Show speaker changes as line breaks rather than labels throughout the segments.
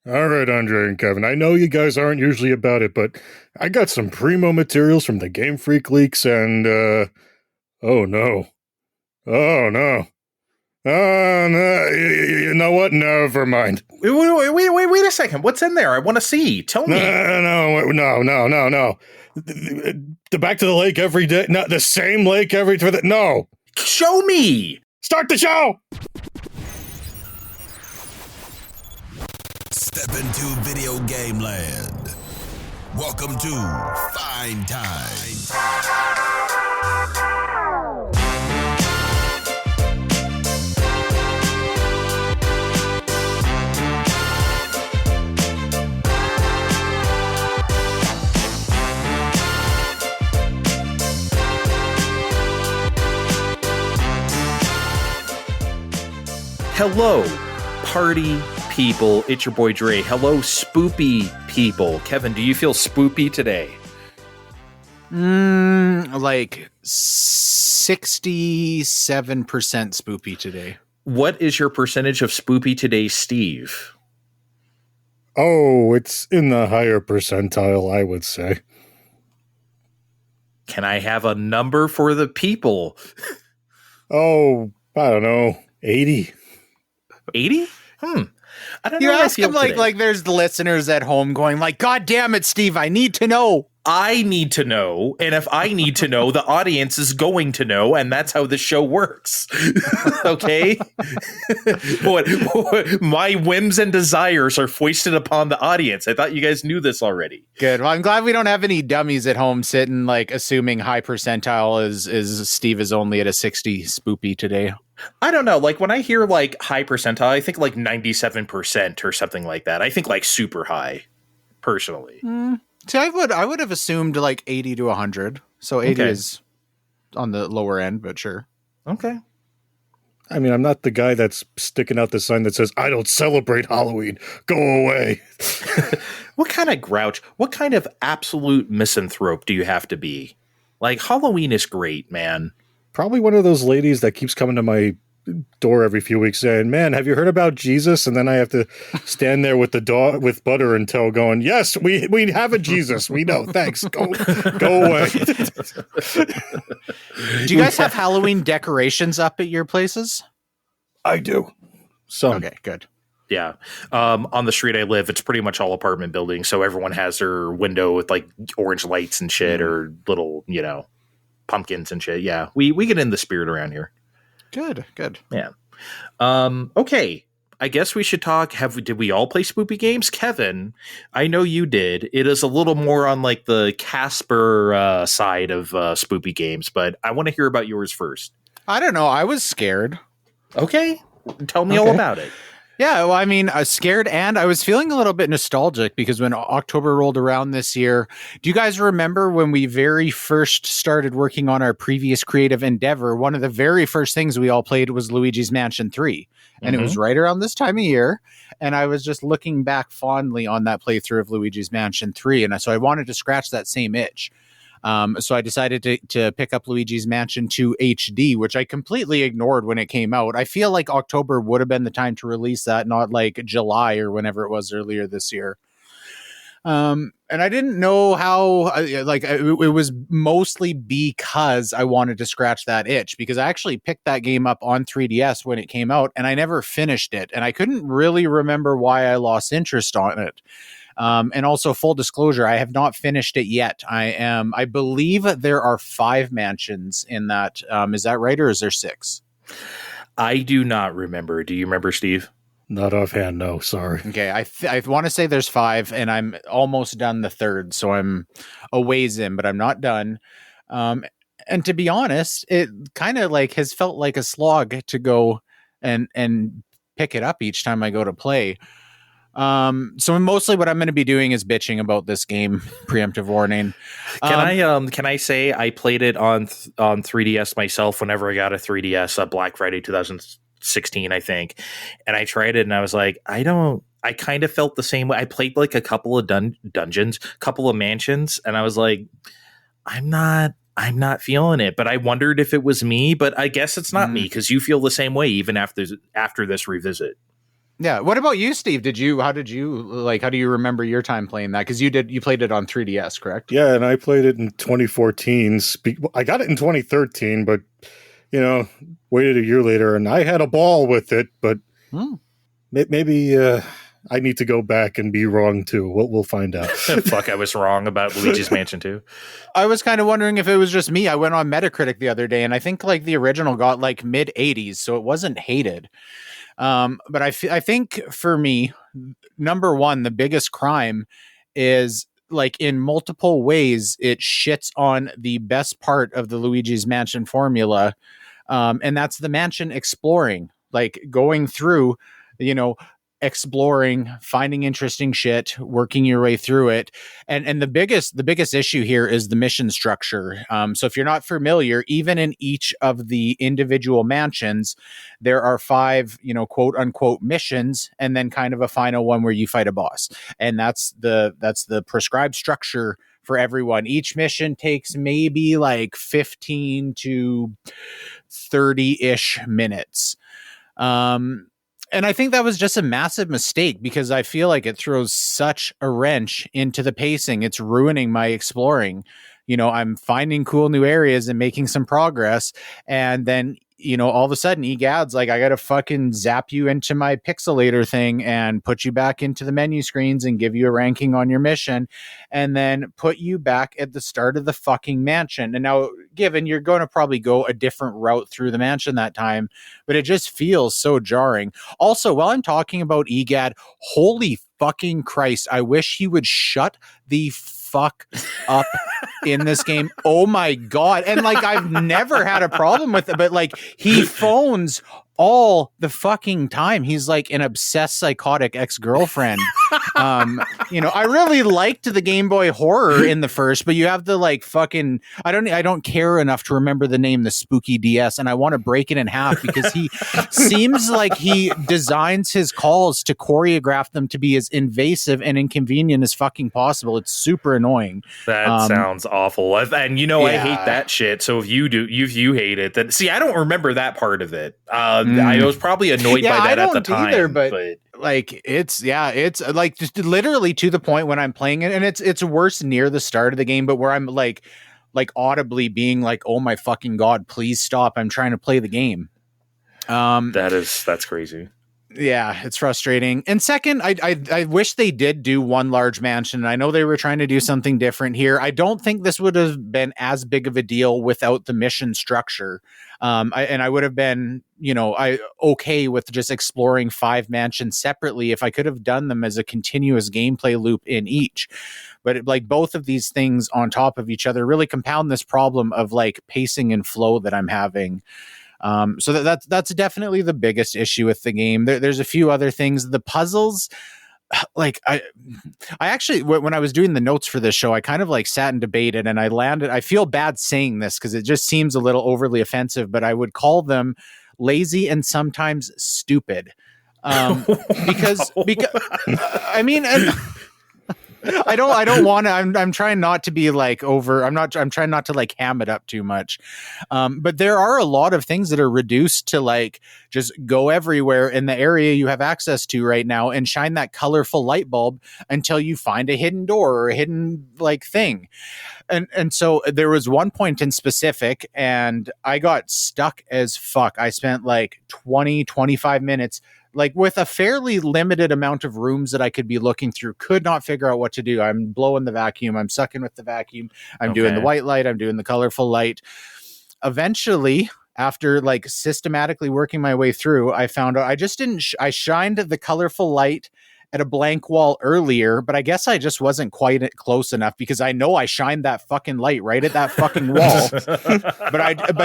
All right, Andre and Kevin. I know you guys aren't usually about it, but I got some primo materials from the Game Freak leaks, and oh no, oh no, oh no. You know what? Never mind.
Wait a second. What's in there? I want to see. Tell me.
No. The back to the lake every day. Not the same lake every day. No.
Show me.
Start the show.
Step into video game land. Welcome to Fine Time.
Hello, party people. It's your boy Dre. Hello, spoopy people. Kevin, do you feel spoopy today?
Like 67% spoopy today.
What is your percentage of spoopy today, Steve?
Oh, it's in the higher percentile, I would say.
Can I have a number for the people?
Oh, I don't know, 80.
80? I don't
You
know.
ask him
today.
like there's the listeners at home going like, God damn it, Steve, I need to know.
I need to know, and if I need to know, the audience is going to know, and that's how the show works. Okay? what my whims and desires are foisted upon the audience. I thought you guys knew this already.
Good. Well, I'm glad we don't have any dummies at home sitting like assuming high percentile is Steve is only at a 60 spoopy today.
I don't know. Like when I hear like high percentile, I think like 97% or something like that. I think like super high, personally.
See, I would have assumed like 80 to 100. So 80 is on the lower end, but sure.
Okay.
I mean, I'm not the guy that's sticking out the sign that says, I don't celebrate Halloween. Go away.
What kind of grouch, what kind of absolute misanthrope do you have to be? Like, Halloween is great, man.
Probably one of those ladies that keeps coming to my door every few weeks saying, man, have you heard about Jesus? And then I have to stand there with the dog with butter until going, yes, we have a Jesus. We know. Thanks. Go away.
Do you guys have Halloween decorations up at your places?
I do. So
Okay, good.
Yeah. On the street I live, it's pretty much all apartment buildings. So everyone has their window with like orange lights and shit or little, pumpkins and shit. Yeah. We get in the spirit around here.
Good.
Yeah. Okay. I guess we should talk. Did we all play spoopy games? Kevin, I know you did. It is a little more on like the Casper side of spoopy games, but I want to hear about yours first.
I don't know. I was scared.
Okay. Tell me all about it.
Yeah, well, I mean, I was scared and I was feeling a little bit nostalgic because when October rolled around this year, do you guys remember when we very first started working on our previous creative endeavor? One of the very first things we all played was Luigi's Mansion 3. And it was right around this time of year. And I was just looking back fondly on that playthrough of Luigi's Mansion 3. And so I wanted to scratch that same itch. So I decided to pick up Luigi's Mansion 2 HD, which I completely ignored when it came out. I feel like October would have been the time to release that, not like July or whenever it was earlier this year. And I didn't know how, it was mostly because I wanted to scratch that itch, because I actually picked that game up on 3DS when it came out and I never finished it. And I couldn't really remember why I lost interest on it. And also, full disclosure, I have not finished it yet. I believe there are 5 mansions in that. Is that right, or is there 6?
I do not remember. Do you remember, Steve?
not offhand, no, sorry.
Okay, I want to say there's 5, and I'm almost done the 3rd, so I'm a ways in, but I'm not done. And to be honest, it kind of like has felt like a slog to go and pick it up each time I go to play. So mostly what I'm going to be doing is bitching about this game. Preemptive warning.
Can I say I played it on 3DS myself whenever I got a 3DS, Black Friday 2016, I think, and I tried it and I was like, I kind of felt the same way. I played like a couple of dungeons, couple of mansions, and I was like, I'm not feeling it. But I wondered if it was me, but I guess it's not me, because you feel the same way even after this revisit.
Yeah. What about you, Steve? How do you remember your time playing that? Because you played it on 3DS, correct?
Yeah, and I played it in 2014. I got it in 2013, but waited a year later, and I had a ball with it. But maybe I need to go back and be wrong too. We'll find out.
Fuck, I was wrong about Luigi's Mansion 2.
I was kind of wondering if it was just me. I went on Metacritic the other day, and I think like the original got like mid 80s, so it wasn't hated. But I think for me, number one, the biggest crime is like in multiple ways, it shits on the best part of the Luigi's Mansion formula. And that's the mansion exploring, like going through, exploring, finding interesting shit, working your way through it. And the biggest issue here is the mission structure. So if you're not familiar, even in each of the individual mansions, there are 5, quote unquote missions, and then kind of a final one where you fight a boss. And that's the prescribed structure for everyone. Each mission takes maybe like 15 to 30-ish minutes. And I think that was just a massive mistake because I feel like it throws such a wrench into the pacing. It's ruining my exploring. I'm finding cool new areas and making some progress. And then, all of a sudden, eGad's like, I got to fucking zap you into my pixelator thing and put you back into the menu screens and give you a ranking on your mission and then put you back at the start of the fucking mansion. And now, given you're going to probably go a different route through the mansion that time, but it just feels so jarring. Also, while I'm talking about eGad, holy fucking Christ, I wish he would shut the fuck up in this game. Oh my God. And like, I've never had a problem with it, but like he phones all the fucking time. He's like an obsessed psychotic ex-girlfriend. I really liked the Game Boy horror in the first, but you have the like fucking, I don't care enough to remember the name, the spooky DS, and I want to break it in half because he seems like he designs his calls to choreograph them to be as invasive and inconvenient as fucking possible. It's super annoying.
That sounds awful. And I hate that shit. So if you hate it, then see, I don't remember that part of it. I was probably annoyed by that at the time.
Either, but like it's like just literally to the point when I'm playing it, and it's worse near the start of the game, but where I'm like audibly being like, oh my fucking God, please stop. I'm trying to play the game.
That's crazy.
Yeah, it's frustrating. And second, I wish they did do one large mansion. I know they were trying to do something different here. I don't think this would have been as big of a deal without the mission structure. I would have been, okay with just exploring 5 mansions separately if I could have done them as a continuous gameplay loop in each. But both of these things on top of each other really compound this problem of like pacing and flow that I'm having. So that's definitely the biggest issue with the game. There's a few other things. The puzzles, like I actually, when I was doing the notes for this show, I kind of like sat and debated, and I feel bad saying this because it just seems a little overly offensive, but I would call them lazy and sometimes stupid. Because I mean, I don't want to, I'm trying not to be like over, I'm trying not to like ham it up too much. But there are a lot of things that are reduced to like, just go everywhere in the area you have access to right now and shine that colorful light bulb until you find a hidden door or a hidden like thing. And so there was one point in specific and I got stuck as fuck. I spent like 25 minutes like with a fairly limited amount of rooms that I could be looking through, could not figure out what to do. I'm blowing the vacuum. I'm sucking with the vacuum. I'm doing the white light. I'm doing the colorful light. Eventually, after like systematically working my way through, I found out I just didn't, I shined the colorful light at a blank wall earlier, but I guess I just wasn't quite close enough because I know I shined that fucking light right at that fucking wall.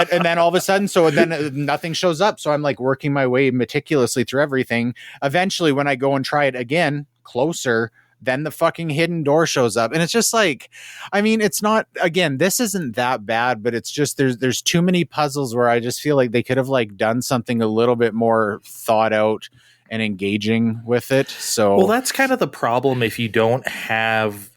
And then all of a sudden, so then nothing shows up. So I'm like working my way meticulously through everything. Eventually, when I go and try it again, closer, then the fucking hidden door shows up. And it's just like, I mean, it's not, again, this isn't that bad, but it's just, there's too many puzzles where I just feel like they could have like done something a little bit more thought out and engaging with it. So
well, that's kind of the problem if you don't have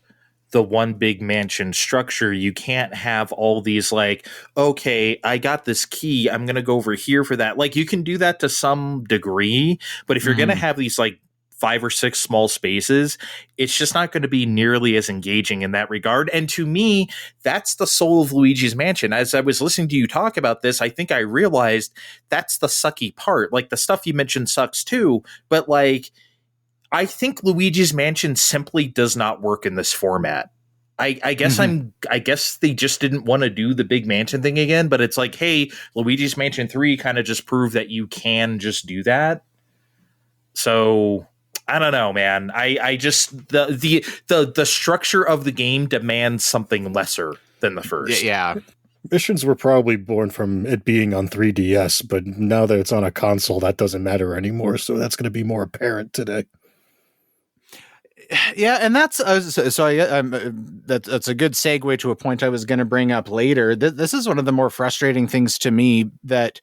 the one big mansion structure. You can't have all these like, okay, I got this key, I'm gonna go over here for that. Like, you can do that to some degree, but if you're gonna have these like 5 or 6 small spaces, it's just not going to be nearly as engaging in that regard. And to me, that's the soul of Luigi's Mansion. As I was listening to you talk about this, I think I realized that's the sucky part. Like, the stuff you mentioned sucks too, but like, I think Luigi's Mansion simply does not work in this format. I guess I guess they just didn't want to do the big mansion thing again, but it's like, hey, Luigi's Mansion 3 kind of just proved that you can just do that. So I don't know, man. I just the structure of the game demands something lesser than the first.
Yeah.
Missions were probably born from it being on 3DS, but now that it's on a console, that doesn't matter anymore. So that's going to be more apparent today.
Yeah, and that's that's a good segue to a point I was going to bring up later. This is one of the more frustrating things to me that.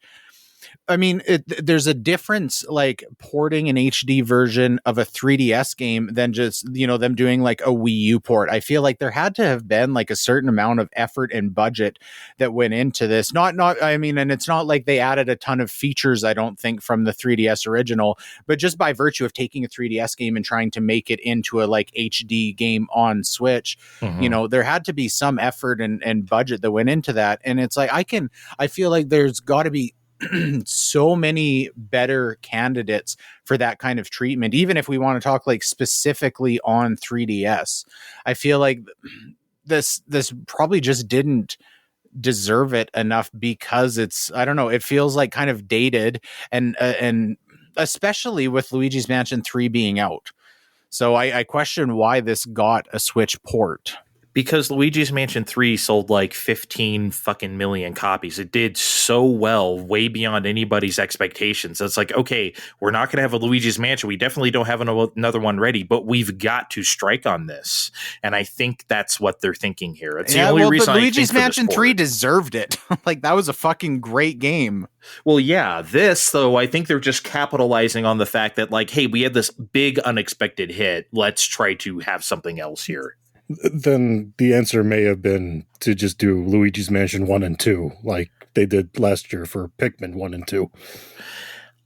I mean, there's a difference, like porting an HD version of a 3DS game than just, them doing like a Wii U port. I feel like there had to have been like a certain amount of effort and budget that went into this. And it's not like they added a ton of features, I don't think, from the 3DS original, but just by virtue of taking a 3DS game and trying to make it into a like HD game on Switch, there had to be some effort and budget that went into that. And it's like, I feel like there's got to be so many better candidates for that kind of treatment, even if we want to talk like specifically on 3DS. I feel like this probably just didn't deserve it enough because it's, I don't know, it feels like kind of dated and especially with Luigi's Mansion 3 being out. So I question why this got a Switch port.
Because Luigi's Mansion 3 sold like 15 fucking million copies. It did so well, way beyond anybody's expectations. It's like, okay, we're not going to have a Luigi's Mansion. We definitely don't have another one ready, but we've got to strike on this. And I think that's what they're thinking here. It's the only reason
but
I
Luigi's
think
Mansion 3 deserved it. Like, that was a fucking great game.
Well, yeah, this, though, I think they're just capitalizing on the fact that, like, hey, we had this big unexpected hit. Let's try to have something else here.
Then the answer may have been to just do Luigi's Mansion 1 and 2, like they did last year for Pikmin 1 and 2.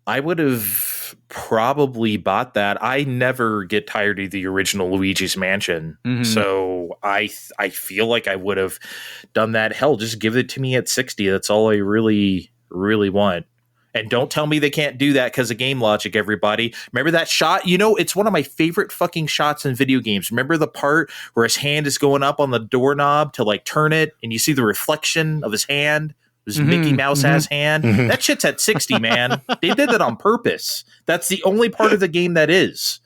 I would have probably bought that. I never get tired of the original Luigi's Mansion. So I feel like I would have done that. Hell, just give it to me at 60. That's all I really, really want. And don't tell me they can't do that because of game logic, everybody. Remember that shot? It's one of my favorite fucking shots in video games. Remember the part where his hand is going up on the doorknob to like turn it and you see the reflection of his hand? His Mickey Mouse ass hand? That shit's at 60, man. They did that on purpose. That's the only part of the game that is.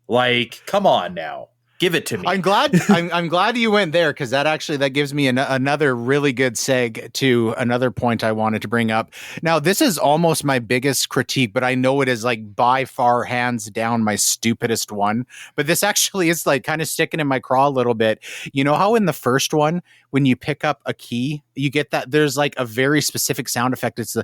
Like, come on now. Give it to me.
I'm glad you went there because that gives me another really good seg to another point I wanted to bring up. Now, this is almost my biggest critique, but I know it is like by far hands down my stupidest one. But this actually is like kind of sticking in my craw a little bit. You know how in the first one, when you pick up a key, you get that there's like a very specific sound effect. It's the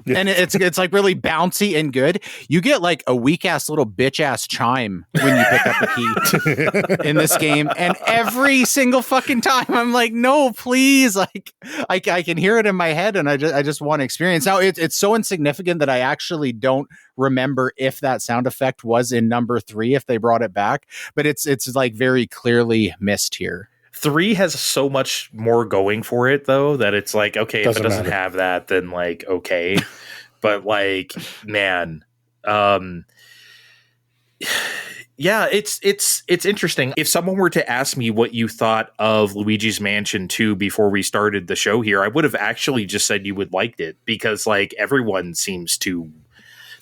and it's like really bouncy and good. You get like a weak ass little bitch ass chime when you pick up a key in this game, and every single fucking time I'm like, no, please, like I can hear it in my head, and I just want to experience. Now it's so insignificant that I actually don't remember if that sound effect was in number 3 if they brought it back, but it's like very clearly missed here.
3 has so much more going for it though that it's like, okay, if it doesn't have that, then like, okay. But like, man, yeah, it's interesting. If someone were to ask me what you thought of Luigi's Mansion 2 before we started the show here, I would have actually just said you would liked it because like everyone seems to,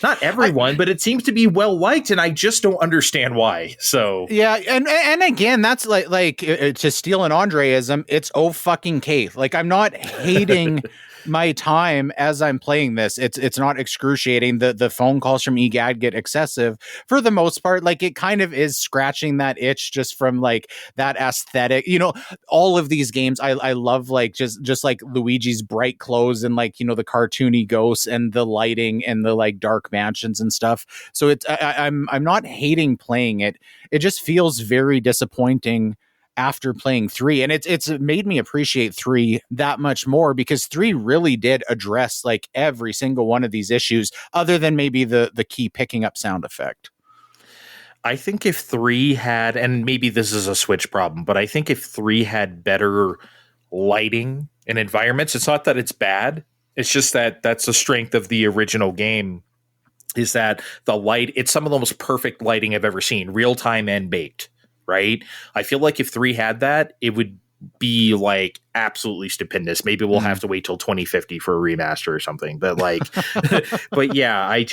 not everyone, but it seems to be well liked, and I just don't understand why. So
yeah, and again, that's like to steal an Andreism, it's oh fucking K. Like I'm not hating my time as I'm playing this, it's not excruciating. The phone calls from EGAD get excessive for the most part. Like, it kind of is scratching that itch just from like that aesthetic. You know, all of these games I love, like just like Luigi's bright clothes and like, you know, the cartoony ghosts and the lighting and the like dark mansions and stuff. So it's I'm not hating playing it. It just feels very disappointing after playing 3, and it's made me appreciate 3 that much more, because 3 really did address like every single one of these issues, other than maybe the key picking up sound effect.
I think if 3 had, and maybe this is a Switch problem, but I think if 3 had better lighting and environments, it's not that it's bad, it's just that that's the strength of the original game, is that the light, it's some of the most perfect lighting I've ever seen, real time and baked. Right? I feel like if 3 had that, it would be like absolutely stupendous. Maybe we'll have to wait till 2050 for a remaster or something. But like, but yeah, 3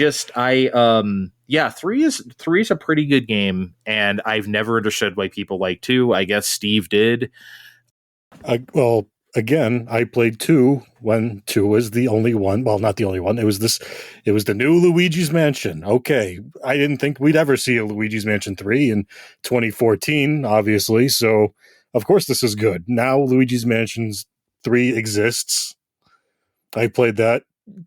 is a pretty good game, and I've never understood why people like 2. I guess Steve did.
Well, again, I played 2 when 2 was the only one. Well, not the only one. It was the new Luigi's Mansion. Okay. I didn't think we'd ever see a Luigi's Mansion 3 in 2014, obviously. So, of course, this is good. Now Luigi's Mansion 3 exists. I played that.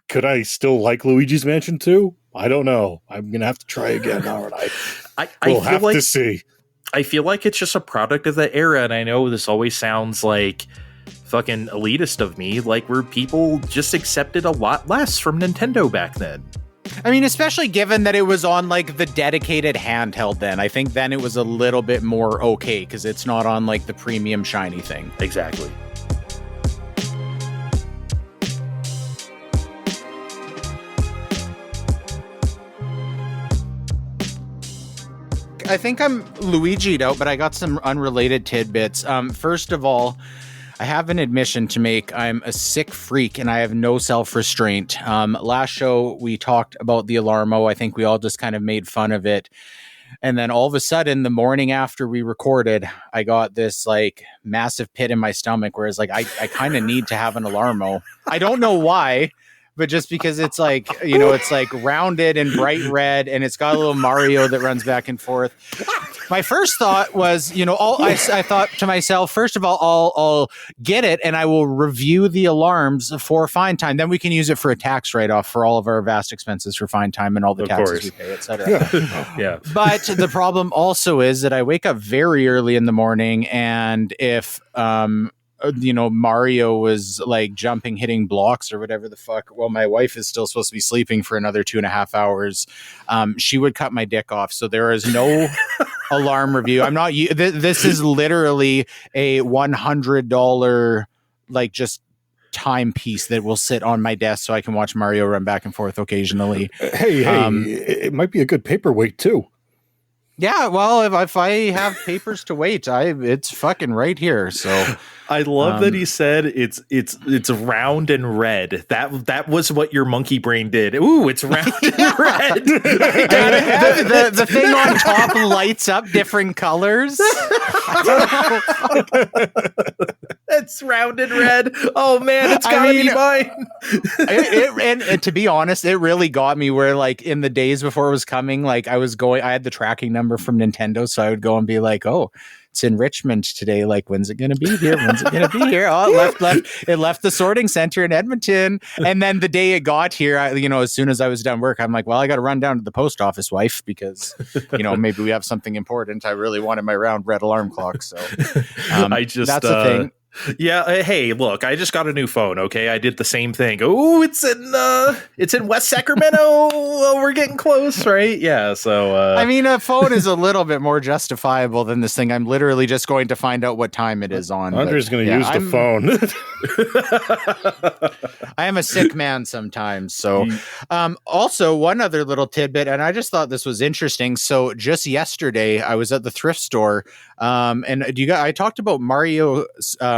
Could I still like Luigi's Mansion 2? I don't know. I'm going to have to try again, aren't I? We'll have to see.
I feel like it's just a product of the era, and I know this always sounds like fucking elitist of me, like where people just accepted a lot less from Nintendo back then.
I mean, especially given that it was on like the dedicated handheld then. I think then it was a little bit more okay, because it's not on like the premium shiny thing.
Exactly.
I think I'm Luigi'd out, but I got some unrelated tidbits. First of all, I have an admission to make. I'm a sick freak, and I have no self-restraint. Last show, we talked about the Alarmo. I think we all just kind of made fun of it. And then all of a sudden, the morning after we recorded, I got this like massive pit in my stomach, whereas like I kind of need to have an Alarmo. I don't know why, but just because it's like, you know, it's like rounded and bright red, and it's got a little Mario that runs back and forth. My first thought was, you know, I thought to myself, first of all, I'll get it and I will review the alarms for Fine Time. Then we can use it for a tax write-off for all of our vast expenses for Fine Time and all the taxes we pay, etc.
Yeah.
But the problem also is that I wake up very early in the morning, and if you know, Mario was like jumping, hitting blocks or whatever the fuck, well, my wife is still supposed to be sleeping for another 2.5 hours. She would cut my dick off. So there is no alarm review. I'm not, this is literally a $100, like just timepiece that will sit on my desk so I can watch Mario run back and forth occasionally.
Hey, it might be a good paperweight too.
Yeah, well, if I have papers to wait, it's fucking right here. So
I love that he said it's round and red. That was what your monkey brain did. Ooh, it's round and red.
the thing on top lights up different colors.
It's round and red. Oh man, it's gotta be mine.
And to be honest, it really got me where like in the days before it was coming, like I had the tracking number from Nintendo, so I would go and be like, oh, it's in Richmond today. Like, when's it going to be here? When's it going to be here? Oh, it left the sorting center in Edmonton. And then the day it got here, as soon as I was done work, I'm like, well, I got to run down to the post office, wife, because, maybe we have something important. I really wanted my round red alarm clock. So that's the thing.
Yeah. Hey, look, I just got a new phone. Okay. I did the same thing. Oh, it's in West Sacramento. Oh, we're getting close, right? Yeah. So,
a phone is a little bit more justifiable than this thing. I'm literally just going to find out what time it is on.
Andre's going to use the
phone. I am a sick man sometimes. So, also one other little tidbit, and I just thought this was interesting. So just yesterday I was at the thrift store, and I talked about Mario,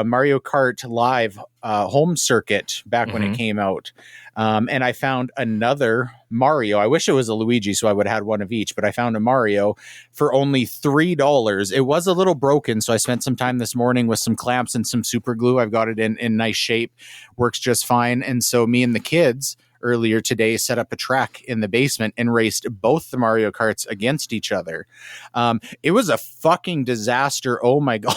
Mario Kart Live home circuit back when it came out. And I found another Mario. I wish it was a Luigi, so I would have had one of each, but I found a Mario for only $3. It was a little broken, so I spent some time this morning with some clamps and some super glue. I've got it in nice shape, works just fine. And so me and the kids earlier today set up a track in the basement and raced both the Mario Karts against each other. It was a fucking disaster. Oh my God.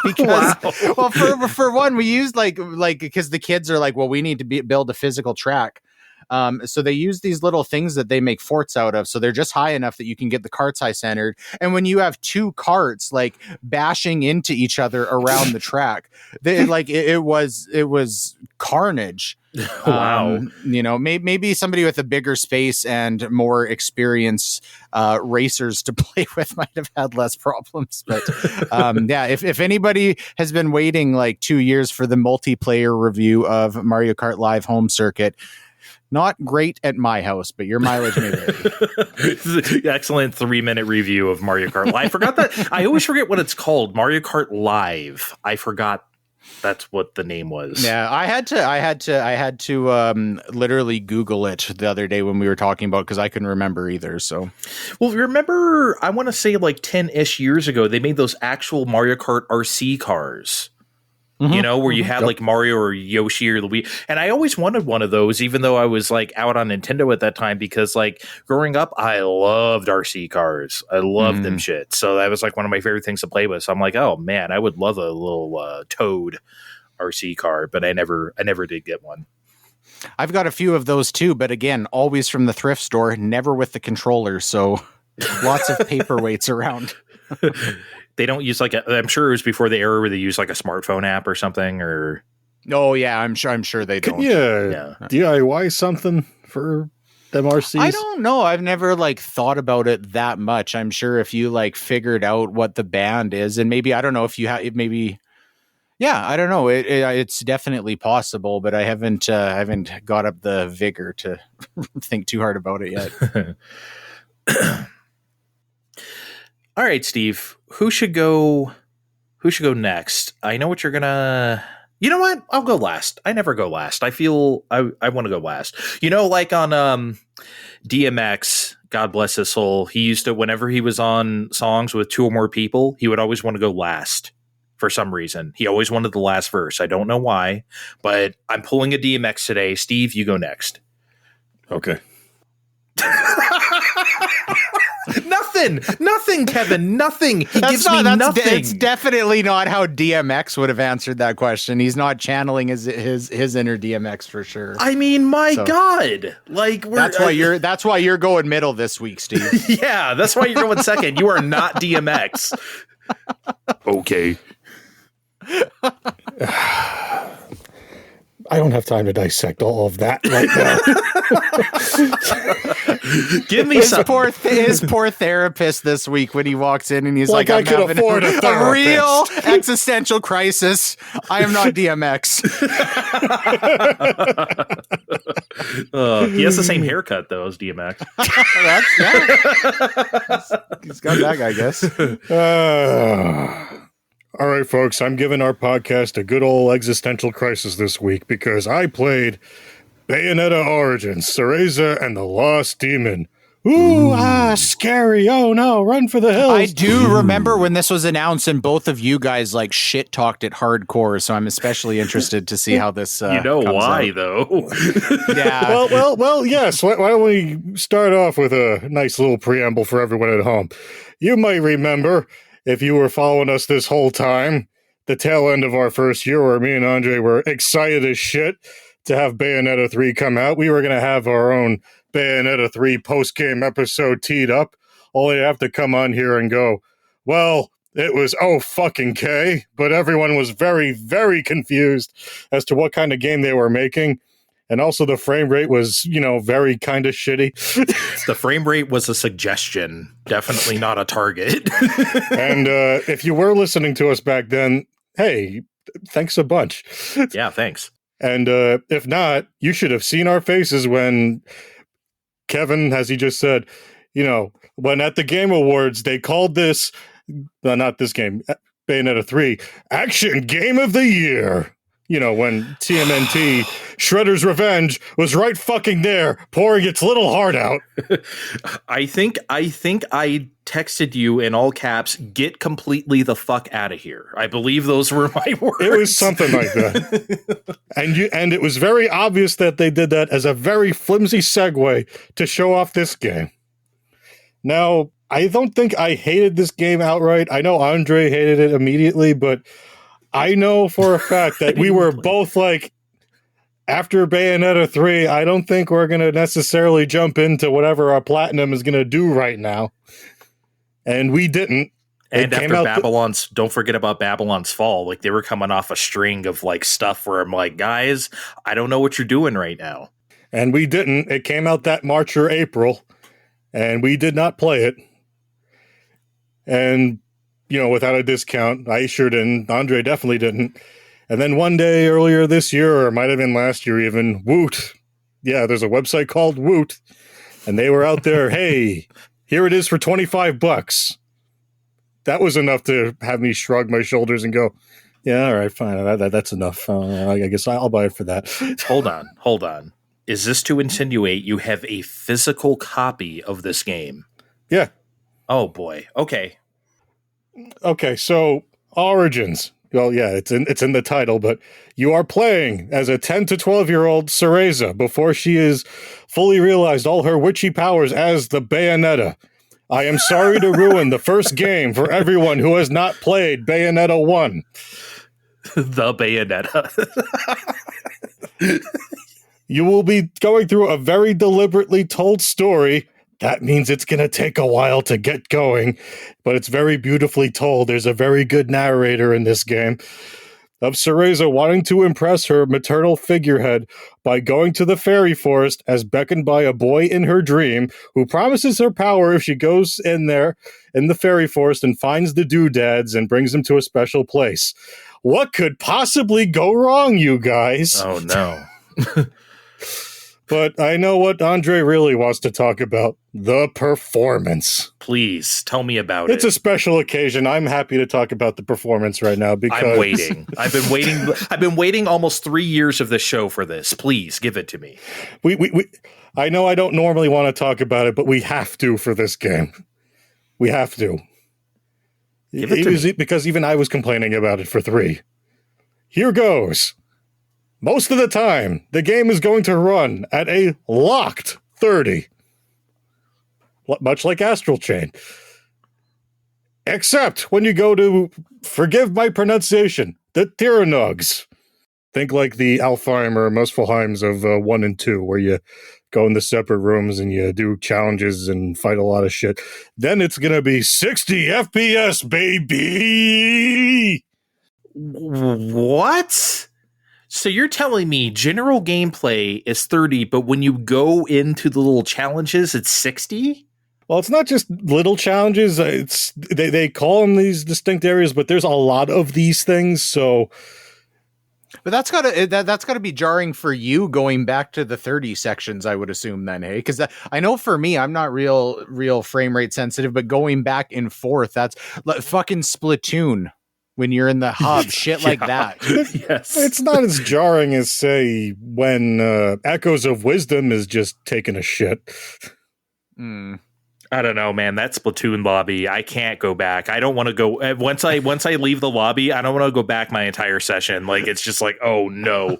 Because, well, for one, we used like, because the kids are like, well, we need to build a physical track. So they use these little things that they make forts out of. So they're just high enough that you can get the carts high centered. And when you have two carts like bashing into each other around the track, it was carnage.
Wow.
Maybe somebody with a bigger space and more experience racers to play with might have had less problems. But if anybody has been waiting like 2 years for the multiplayer review of Mario Kart Live Home Circuit, not great at my house, but your mileage may vary.
Excellent 3-minute review of Mario Kart Live. I forgot that. I always forget what it's called. Mario Kart Live. I forgot that's what the name was.
Yeah, I had to literally Google it the other day when we were talking about it because I couldn't remember either. So,
well, remember, I want to say like 10-ish years ago, they made those actual Mario Kart RC cars. Where you had like Mario or Yoshi or Luigi. And I always wanted one of those, even though I was like out on Nintendo at that time, because like growing up, I loved RC cars. I loved them shit. So that was like one of my favorite things to play with. So I'm like, oh man, I would love a little Toad RC car, but I never did get one.
I've got a few of those too, but again, always from the thrift store, never with the controller. So lots of paperweights around.
They don't use I'm sure it was before the era where they use like a smartphone app or something, or.
Oh yeah, I'm sure they don't.
Yeah. DIY something for them RCs.
I don't know. I've never like thought about it that much. I'm sure if you like figured out what the band is, and maybe I don't know if you have maybe. Yeah, I don't know. It's definitely possible, but I haven't got up the vigor to think too hard about it yet.
All right, Steve, who should go next? I know what you're gonna. You know what? I'll go last. I never go last. I feel I want to go last. Like on DMX, God bless his soul, he used to, whenever he was on songs with two or more people, he would always want to go last for some reason. He always wanted the last verse. I don't know why, but I'm pulling a DMX today. Steve, you go next.
Okay.
Nothing, Kevin. Nothing. He gives me nothing.
It's definitely not how DMX would have answered that question. He's not channeling his inner DMX for sure.
I mean, God, like
that's why you're going middle this week, Steve.
Yeah, that's why you're going second. You are not DMX.
Okay. I don't have time to dissect all of that right
now. Give me
his poor therapist this week when he walks in and he's like
I could afford a
real existential crisis. I am not DMX.
He has the same haircut though as DMX.
He's got that guy, I guess.
All right, folks, I'm giving our podcast a good old existential crisis this week because I played Bayonetta Origins, Cereza, and the Lost Demon. Ooh, scary. Oh, no, run for the hills.
I do remember when this was announced and both of you guys like shit talked it hardcore, so I'm especially interested to see how this comes
why,
out.
though.
Yeah.
Well, yes. Why don't we start off with a nice little preamble for everyone at home? You might remember, if you were following us this whole time, the tail end of our first year where me and Andre were excited as shit to have Bayonetta 3 come out. We were going to have our own Bayonetta 3 post-game episode teed up, only to have to come on here and go, well, it was fucking K, but everyone was very, very confused as to what kind of game they were making. And also the frame rate was, very kind of shitty.
The frame rate was a suggestion, definitely not a target.
And if you were listening to us back then, hey, thanks a bunch.
Yeah, thanks.
And if not, you should have seen our faces when Kevin, as he just said, when at the Game Awards, they called this, not this game, Bayonetta 3 Action Game of the Year. You know, when TMNT Shredder's Revenge was right fucking there, pouring its little heart out.
I think I texted you in all caps, "Get completely the fuck out of here." I believe those were my words.
It was something like that. and it was very obvious that they did that as a very flimsy segue to show off this game. Now, I don't think I hated this game outright. I know Andre hated it immediately, but I know for a fact that we were both like, after Bayonetta 3, I don't think we're going to necessarily jump into whatever our platinum is going to do right now. And we didn't.
And after Babylon's, don't forget about Babylon's Fall. Like, they were coming off a string of like stuff where I'm like, guys, I don't know what you're doing right now.
And we didn't. It came out that March or April, and we did not play it. And, you know, without a discount, I sure didn't. Andre definitely didn't. And then one day earlier this year, or it might have been last year even, Woot. Yeah, there's a website called Woot. And they were out there, hey, here it is for $25. That was enough to have me shrug my shoulders and go, yeah, all right, fine. That's enough. I guess I'll buy it for that.
Hold on. Is this to insinuate you have a physical copy of this game?
Yeah.
Oh, boy. Okay.
Okay, so Origins. Well, yeah, it's in the title, but you are playing as a 10 to 12-year-old Cereza before she is fully realized all her witchy powers as the Bayonetta. I am sorry to ruin the first game for everyone who has not played Bayonetta 1.
The Bayonetta.
You will be going through a very deliberately told story. That means it's going to take a while to get going, but it's very beautifully told. There's a very good narrator in this game of Cereza wanting to impress her maternal figurehead by going to the fairy forest as beckoned by a boy in her dream who promises her power if she goes in there in the fairy forest and finds the doodads and brings them to a special place. What could possibly go wrong, you guys?
Oh, no.
But I know what Andre really wants to talk about. The performance.
Please, tell me about it.
It's a special occasion. I'm happy to talk about the performance right now because
I'm waiting. I've been waiting almost 3 years of this show for this. Please, give it to me.
We I know I don't normally want to talk about it, but we have to for this game. We have to.
Give it to me.
Because even I was complaining about it for 3. Here goes. Most of the time, the game is going to run at a locked 30. Much like Astral Chain. Except when you go to, forgive my pronunciation, the Tyrannogs. Think like the Alfheim or Muspelheims of 1 and 2, where you go in the separate rooms and you do challenges and fight a lot of shit. Then it's going to be 60 FPS, baby!
What? So you're telling me general gameplay is 30, but when you go into the little challenges, it's 60?
Well, it's not just little challenges. It's they call them these distinct areas, but there's a lot of these things. So,
but that's gotta be jarring for you going back to the 30 sections, I would assume then, hey? Because I know for me, I'm not real frame rate sensitive, but going back and forth, that's like fucking Splatoon. When you're in the hub, shit like that.
Yes.
It's not as jarring as, say, when Echoes of Wisdom is just taking a shit.
I don't know, man. That Splatoon lobby, I can't go back. I don't want to go. Once I leave the lobby, I don't want to go back my entire session. Like, it's just like, oh, no.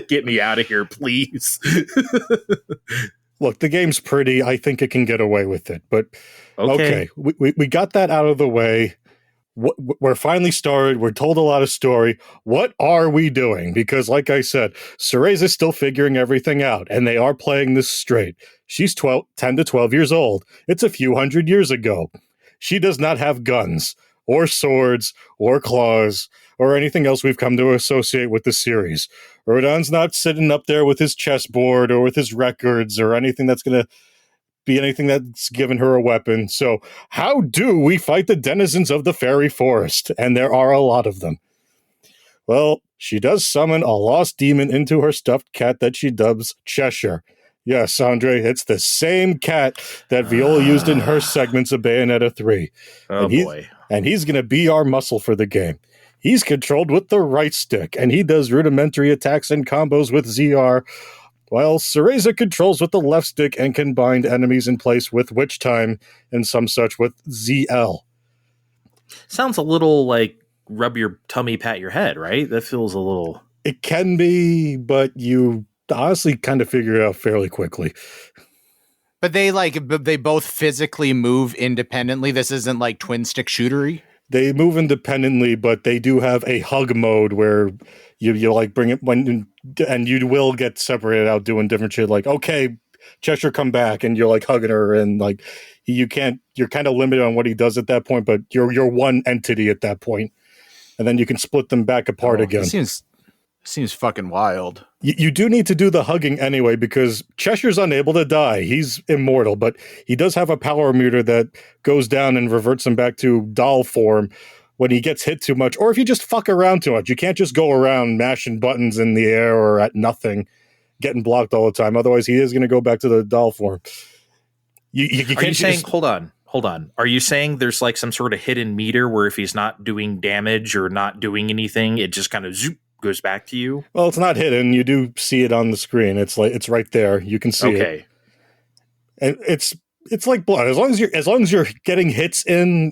Get me out of here, please.
Look, the game's pretty. I think it can get away with it. But, okay. We got that out of the way. We're finally started. We're told a lot of story. What are we doing? Because, like I said, Cereza's still figuring everything out, and they are playing this straight. She's 10 to 12 years old. It's a few hundred years ago. She does not have guns, or swords, or claws, or anything else we've come to associate with the series. Rodin's not sitting up there with his chessboard or with his records or anything that's going to be anything that's given her a weapon. So how do we fight the denizens of the fairy forest? And there are a lot of them. Well, she does summon a lost demon into her stuffed cat that she dubs Cheshire. Yes, Andre, it's the same cat that Viola used in her segments of Bayonetta 3.
Oh, boy.
And he's going to be our muscle for the game. He's controlled with the right stick, and he does rudimentary attacks and combos with ZR, while Cereza controls with the left stick and can bind enemies in place with Witch Time and some such with ZL.
Sounds a little like rub your tummy, pat your head, right? That feels a little...
It can be, but you honestly kind of figure it out fairly quickly.
But they both physically move independently. This isn't like twin stick shootery.
They move independently, but they do have a hug mode where you like bring it and you will get separated out doing different shit. Like, okay, Cheshire, come back, and you're like hugging her, and like you're kind of limited on what he does at that point, but you're one entity at that point, and then you can split them back apart again.
Seems fucking wild.
You do need to do the hugging anyway, because Cheshire's unable to die. He's immortal, but he does have a power meter that goes down and reverts him back to doll form when he gets hit too much, or if you just fuck around too much. You can't just go around mashing buttons in the air or at nothing, getting blocked all the time. Otherwise, he is going to go back to the doll form.
Are you saying, hold on. Are you saying there's like some sort of hidden meter where if he's not doing damage or not doing anything, it just kind of zoop goes back to you?
Well, it's not hidden. You do see it on the screen. It's right there. You can see it. And it's like blood. As long as you're getting hits in,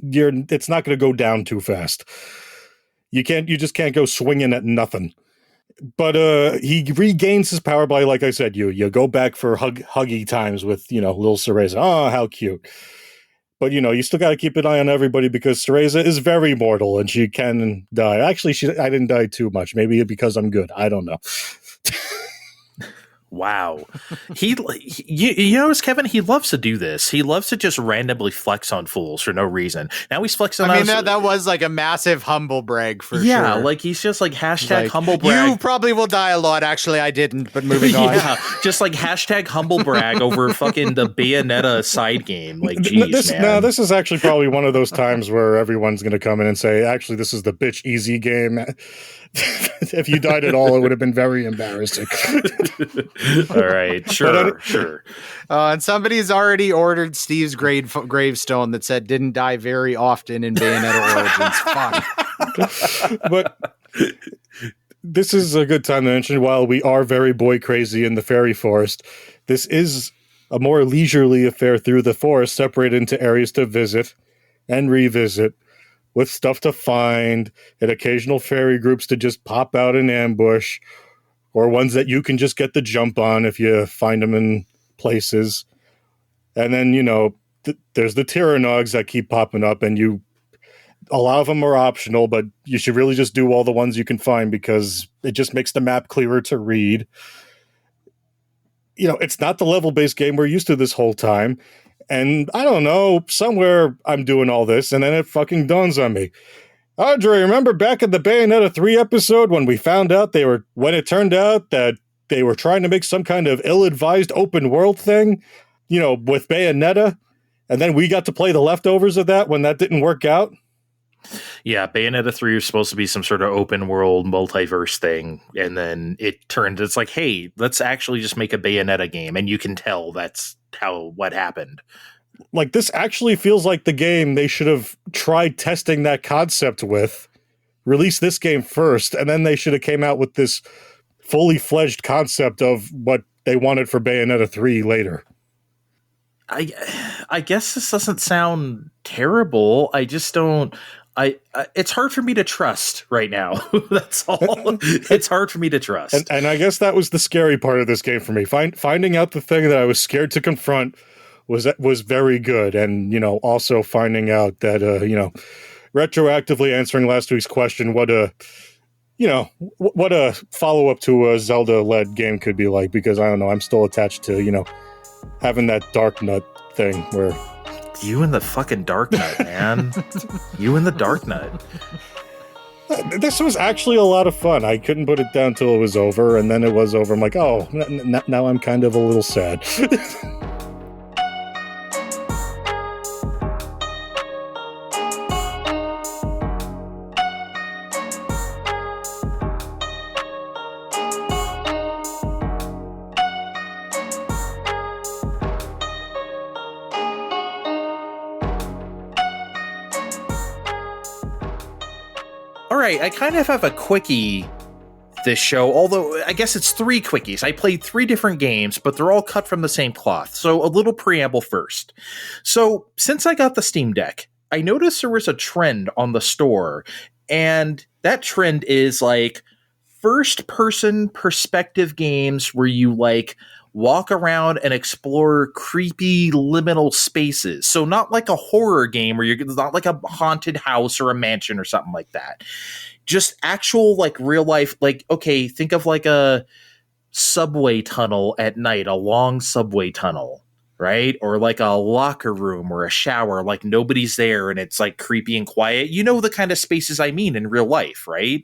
it's not going to go down too fast. You just can't go swinging at nothing. But he regains his power by, like I said, you go back for huggy times with little Cereza. Oh, how cute. But, you still got to keep an eye on everybody because Cereza is very mortal and she can die. Actually, I didn't die too much. Maybe because I'm good. I don't know.
Wow. You notice, Kevin, he loves to do this. He loves to just randomly flex on fools for no reason. Now he's flexing on us.
that was like a massive humble brag for sure.
Yeah, like he's just like hashtag humble brag.
You probably will die a lot. Actually, I didn't, but moving on.
Yeah, just like hashtag humble brag over fucking the Bayonetta side game. Like, geez, man.
No, this is actually probably one of those times where everyone's going to come in and say, actually, this is the bitch easy game. If you died at all, it would have been very embarrassing.
All right, sure.
And somebody's already ordered Steve's gravestone that said "didn't die very often in Bayonetta Origins." Fuck.
But this is a good time to mention, while we are very boy crazy in the fairy forest, this is a more leisurely affair through the forest, separated into areas to visit and revisit, with stuff to find, and occasional fairy groups to just pop out and ambush, or ones that you can just get the jump on if you find them in places. And then, there's the Tyrannogs that keep popping up, and a lot of them are optional, but you should really just do all the ones you can find because it just makes the map clearer to read. It's not the level-based game we're used to this whole time. And I don't know, somewhere I'm doing all this, and then it fucking dawns on me. Audrey, remember back in the Bayonetta 3 episode when it turned out that they were trying to make some kind of ill-advised open world thing, with Bayonetta, and then we got to play the leftovers of that when that didn't work out?
Yeah, Bayonetta 3 was supposed to be some sort of open world multiverse thing, and then it's like, hey, let's actually just make a Bayonetta game, and you can tell that's what happened.
Like, this actually feels like the game they should have tried testing that concept with, release this game first, and then they should have came out with this fully fledged concept of what they wanted for Bayonetta 3 later.
I guess this doesn't sound terrible. I just don't. It's hard for me to trust right now. That's all. It's hard for me to trust.
And I guess that was the scary part of this game for me. Finding out the thing that I was scared to confront was very good. And, also finding out that, retroactively answering last week's question, what a follow-up to a Zelda-led game could be like, because I don't know, I'm still attached to, having that Dark Nut thing where...
You and the fucking Dark Nut, man. You and the Dark Nut.
This was actually a lot of fun. I couldn't put it down till it was over, and then it was over. I'm like, oh, now I'm kind of a little sad.
All right, I kind of have a quickie this show, although I guess it's 3 quickies. I played 3 different games, but they're all cut from the same cloth. So a little preamble first. So since I got the Steam Deck, I noticed there was a trend on the store, and that trend is like first-person perspective games where you like walk around and explore creepy liminal spaces. So not like a horror game where you're not like a haunted house or a mansion or something like that. Just actual like real life, like, okay, think of like a subway tunnel at night, a long subway tunnel, right? Or like a locker room or a shower, like nobody's there and it's like creepy and quiet. You know the kind of spaces I mean in real life, right?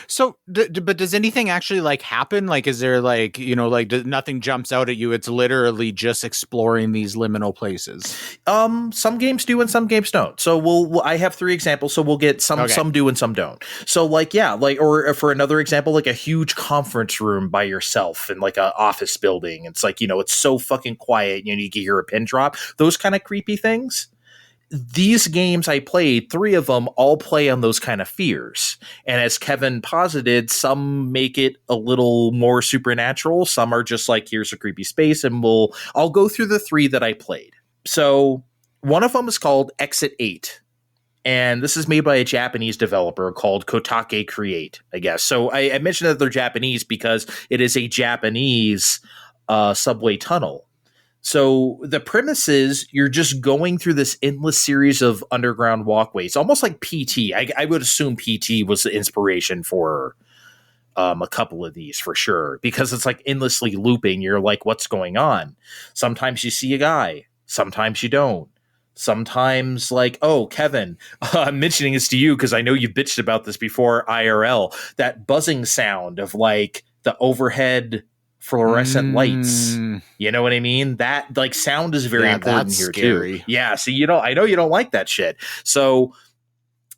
So, but does anything actually like happen? Like, is there like, nothing jumps out at you? It's literally just exploring these liminal places.
Some games do and some games don't. So I have 3 examples. So we'll get some do and some don't. So like, yeah, like, or for another example, like a huge conference room by yourself in like an office building. It's like, it's so fucking quiet. You can hear a pin drop, those kind of creepy things. These games I played, 3 of them all play on those kind of fears. And as Kevin posited, some make it a little more supernatural. Some are just like, here's a creepy space. And I'll go through the 3 that I played. So one of them is called Exit 8. And this is made by a Japanese developer called Kotake Create, I guess. So I mentioned that they're Japanese because it is a Japanese subway tunnel. So the premise is you're just going through this endless series of underground walkways, almost like PT. I would assume PT was the inspiration for a couple of these for sure, because it's like endlessly looping. You're like, what's going on? Sometimes you see a guy. Sometimes you don't. Sometimes like, oh, Kevin, I'm mentioning this to you because I know you've bitched about this before IRL, that buzzing sound of like the overhead fluorescent lights. You know what I mean? That like sound is very important here
scary.
too. Yeah. So I know you don't like that shit. So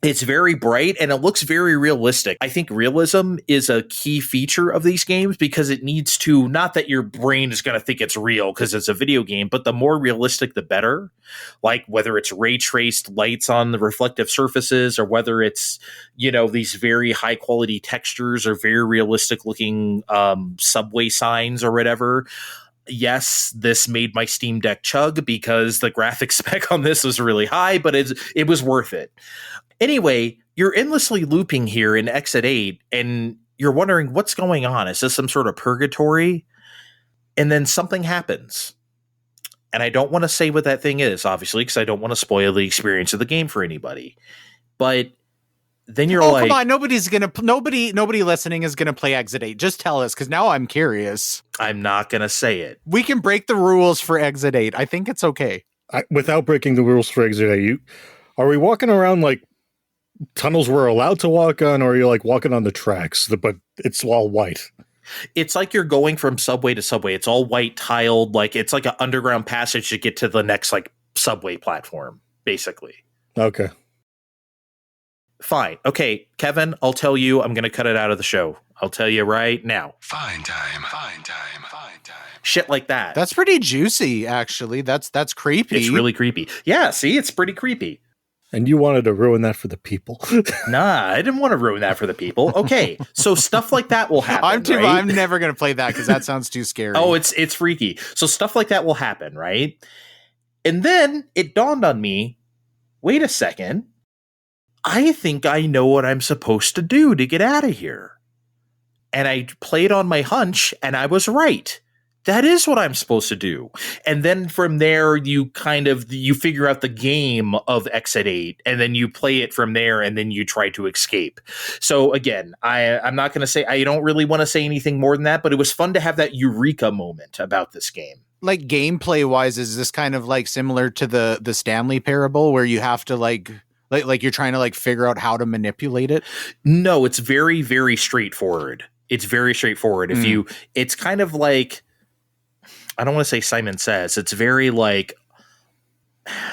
it's very bright and it looks very realistic. I think realism is a key feature of these games because it needs to, not that your brain is going to think it's real because it's a video game, but the more realistic, the better. Like whether it's ray traced lights on the reflective surfaces or whether it's, these very high quality textures or very realistic looking subway signs or whatever. Yes, this made my Steam Deck chug because the graphic spec on this was really high, but it was worth it. Anyway, you're endlessly looping here in Exit 8, and you're wondering what's going on. Is this some sort of purgatory? And then something happens. And I don't want to say what that thing is, obviously, because I don't want to spoil the experience of the game for anybody. But then you're like,
come on, nobody listening is gonna play Exit 8. Just tell us, because now I'm curious.
I'm not gonna say it.
We can break the rules for Exit 8. I think it's okay.
Without breaking the rules for Exit 8, are we walking around like tunnels we're allowed to walk on, or are you like walking on the tracks, but it's all white?
It's like you're going from subway to subway. It's all white tiled, like it's like an underground passage to get to the next like subway platform, basically.
Okay.
Fine. Okay, Kevin, I'll tell you, I'm going to cut it out of the show. I'll tell you right now.
Fine time.
Shit like that.
That's pretty juicy, actually. That's creepy.
It's really creepy. Yeah, see, it's pretty creepy.
And you wanted to ruin that for the people.
Nah, I didn't want to ruin that for the people. Okay, so stuff like that will happen.
I'm never going to play that because that sounds too scary.
Oh, it's freaky. So stuff like that will happen, right? And then it dawned on me, wait a second. I think I know what I'm supposed to do to get out of here. And I played on my hunch, and I was right. That is what I'm supposed to do. And then from there, you figure out the game of Exit 8, and then you play it from there, and then you try to escape. So again, I'm not going to say, I don't really want to say anything more than that, but it was fun to have that eureka moment about this game.
Like gameplay wise, is this kind of like similar to the Stanley Parable where you have to like you're trying to like figure out how to manipulate it?
No, it's very, very straightforward. It's very straightforward. It's kind of like, I don't want to say Simon Says. It's very like,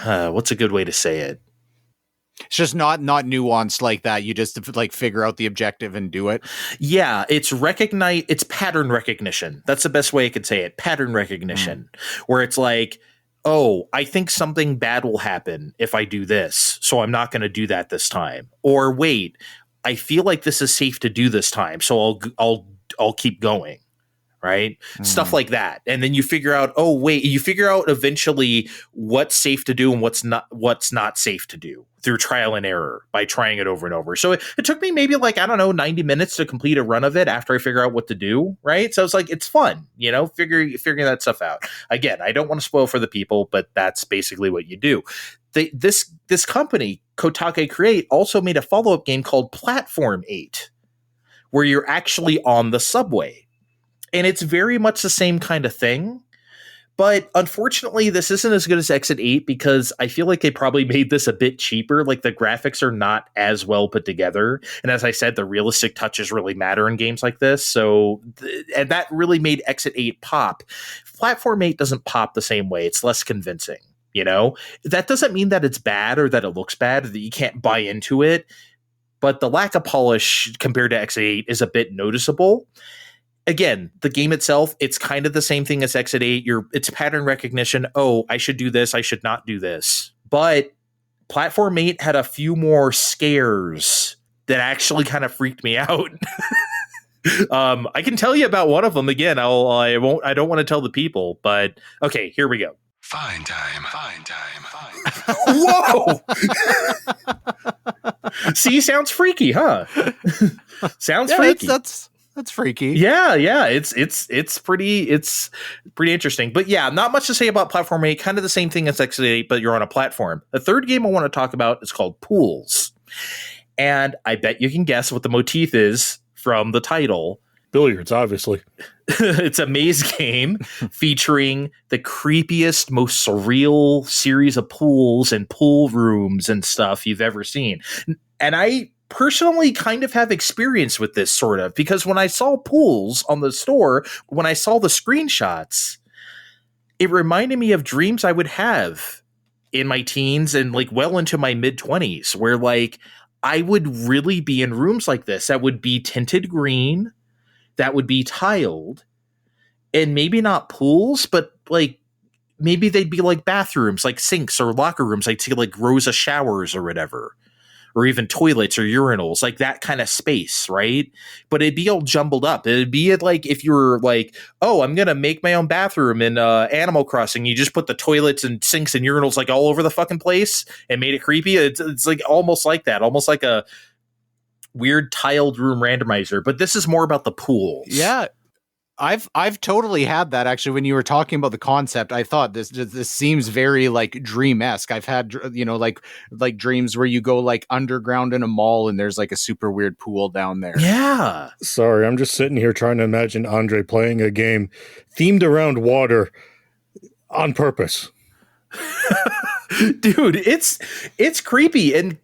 what's a good way to say it?
It's just not nuanced like that. You just like figure out the objective and do it.
Yeah, it's pattern recognition. That's the best way I could say it. Pattern recognition, where it's like, oh, I think something bad will happen if I do this, so I'm not going to do that this time. Or wait, I feel like this is safe to do this time, so I'll keep going. Right? Stuff like that. And then you figure out, you figure out eventually what's safe to do and what's not safe to do through trial and error by trying it over and over. So it took me maybe 90 minutes to complete a run of it after I figure out what to do. Right. So it's it's fun, figuring that stuff out. Again, I don't want to spoil for the people, but that's basically what you do. This company, Kotake Create, also made a follow-up game called Platform 8, where you're actually on the subway. And it's very much the same kind of thing. But unfortunately, this isn't as good as Exit 8 because I feel like they probably made this a bit cheaper. Like, the graphics are not as well put together. And as I said, the realistic touches really matter in games like this. So, and that really made Exit 8 pop. Platform 8 doesn't pop the same way. It's less convincing, That doesn't mean that it's bad or that it looks bad or that you can't buy into it. But the lack of polish compared to Exit 8 is a bit noticeable. Again, the game itself, it's kind of the same thing as Exit 8. It's pattern recognition. Oh, I should do this. I should not do this. But Platform 8 had a few more scares that actually kind of freaked me out. I can tell you about one of them. Again, I don't want to tell the people, but okay, here we go.
Fine time.
Whoa! See, sounds freaky, huh? Sounds freaky.
That's freaky.
Yeah. It's pretty interesting. But yeah, not much to say about Platform 8. Kind of the same thing as Exit 8, but you're on a platform. The third game I want to talk about is called Pools. And I bet you can guess what the motif is from the title.
Billiards, obviously.
It's a maze game featuring the creepiest, most surreal series of pools and pool rooms and stuff you've ever seen. And I personally kind of have experience with this sort of, because when I saw Pools on the store, when I saw the screenshots, it reminded me of dreams I would have in my teens and well into my mid-20s, where I would really be in rooms like this that would be tinted green, that would be tiled, and maybe not pools, but maybe they'd be bathrooms, sinks or locker rooms, I'd see rows of showers or whatever. Or even toilets or urinals, that kind of space, right? But it'd be all jumbled up. It'd be if you were oh, I'm going to make my own bathroom in Animal Crossing. You just put the toilets and sinks and urinals all over the fucking place and made it creepy. It's almost like that. Almost like a weird tiled room randomizer. But this is more about the pools.
Yeah. I've totally had that actually. When you were talking about the concept, I thought this seems very dream-esque. I've had dreams where you go underground in a mall and there's a super weird pool down there.
Yeah.
Sorry, I'm just sitting here trying to imagine Andre playing a game themed around water on purpose.
Dude, it's creepy. And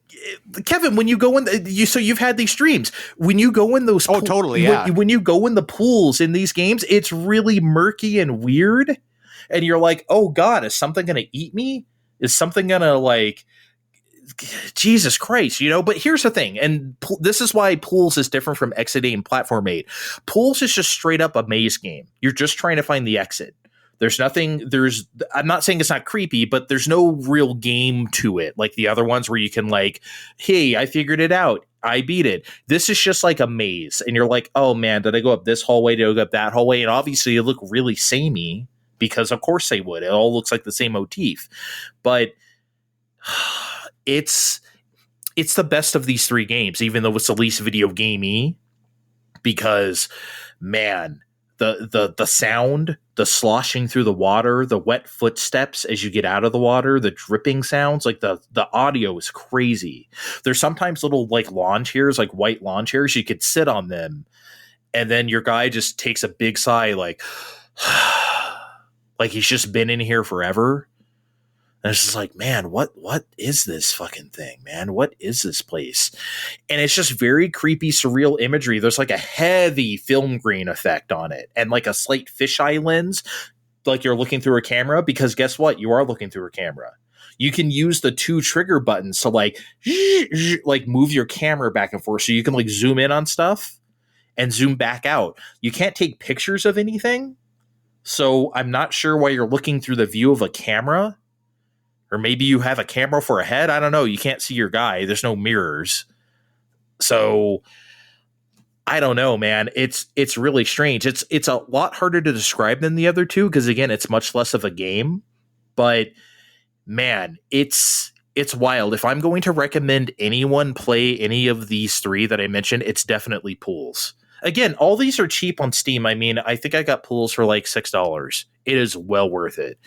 Kevin, when you go in, you've had these dreams. When you go in those,
totally, yeah.
When you go in the pools in these games, it's really murky and weird, and you're oh God, is something gonna eat me? Is something gonna Jesus Christ, But here's the thing, and this is why Pools is different from Exit 8 and Platform 8. Pools is just straight up a maze game. You're just trying to find the exit. I'm not saying it's not creepy, but there's no real game to it like the other ones where you can hey, I figured it out. I beat it. This is just a maze. And you're oh man, did I go up this hallway? Did I go up that hallway? And obviously it look really samey because of course they would. It all looks like the same motif. But it's the best of these three games, even though it's the least video gamey, because man, the sound, the sloshing through the water, the wet footsteps as you get out of the water, the dripping sounds, the audio is crazy. There's sometimes little lawn chairs, white lawn chairs. You could sit on them, and then your guy just takes a big sigh, he's just been in here forever. And it's just man, what is this fucking thing, man? What is this place? And it's just very creepy, surreal imagery. There's a heavy film grain effect on it and a slight fisheye lens, you're looking through a camera, because guess what? You are looking through a camera. You can use the two trigger buttons to move your camera back and forth so you can zoom in on stuff and zoom back out. You can't take pictures of anything. So I'm not sure why you're looking through the view of a camera. Or maybe you have a camera for a head. I don't know. You can't see your guy. There's no mirrors. So I don't know, man. It's really strange. It's a lot harder to describe than the other two because again, it's much less of a game. But man, it's wild. If I'm going to recommend anyone play any of these three that I mentioned, it's definitely Pools. Again, all these are cheap on Steam. I mean, I think I got Pools for like $6. It is well worth it.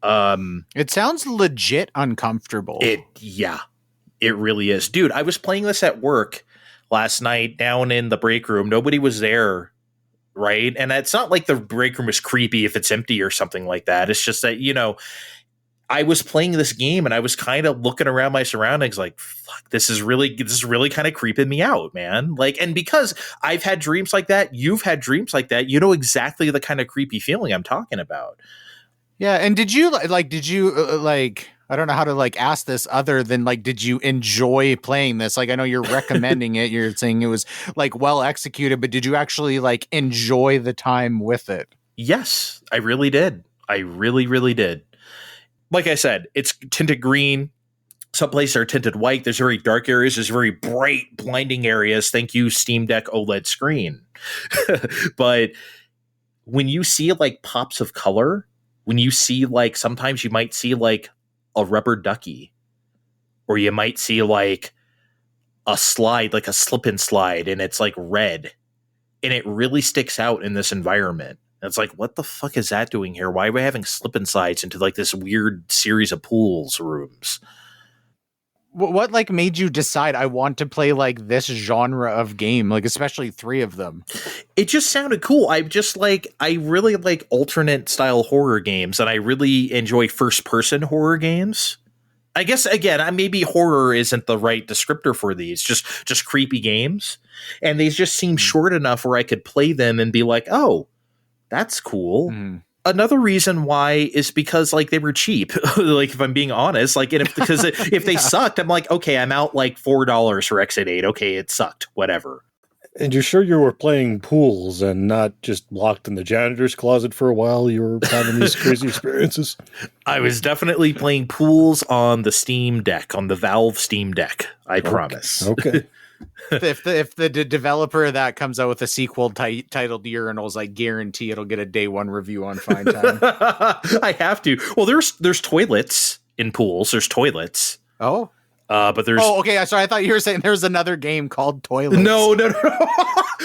It sounds legit uncomfortable.
It really is. Dude, I was playing this at work last night down in the break room. Nobody was there, right? And it's not like the break room is creepy if it's empty or something like that. It's just that, I was playing this game and I was kind of looking around my surroundings like, fuck, this is really kind of creeping me out, man. Like, and because I've had dreams like that, you've had dreams like that, you know exactly the kind of creepy feeling I'm talking about.
Yeah. And did you I don't know how to ask this other than did you enjoy playing this? I know you're recommending it. You're saying it was well executed, but did you actually enjoy the time with it?
Yes, I really did. I really, really did. Like I said, it's tinted green. Some places are tinted white. There's very dark areas. There's very bright, blinding areas. Thank you, Steam Deck OLED screen. But when you see pops of color, when you see sometimes you might see a rubber ducky, or you might see a slide, a slip and slide, and it's red, and it really sticks out in this environment. And it's what the fuck is that doing here? Why are we having slip and slides into this weird series of pools rooms?
What made you decide I want to play this genre of game, especially three of them?
It just sounded cool. I really like alternate style horror games, and I really enjoy first person horror games. I guess again, maybe horror isn't the right descriptor for these. Just creepy games, and they just seem short enough where I could play them and be like, oh, that's cool. Another reason why is because they were cheap. If I'm being honest, if they sucked, I'm okay, I'm out $4 for Exit8. Okay, it sucked. Whatever.
And you're sure you were playing Pools and not just locked in the janitor's closet for a while? You were having these crazy experiences?
I was definitely playing Pools on the Steam Deck, on the Valve Steam Deck. I promise.
Okay.
If the developer of that comes out with a sequel titled Urinals, I guarantee it'll get a day one review on Fine Time.
I have to. Well, there's toilets in Pools. There's toilets.
Oh.
But there's...
Oh, okay. Sorry, I thought you were saying there was another game called Toilets.
No.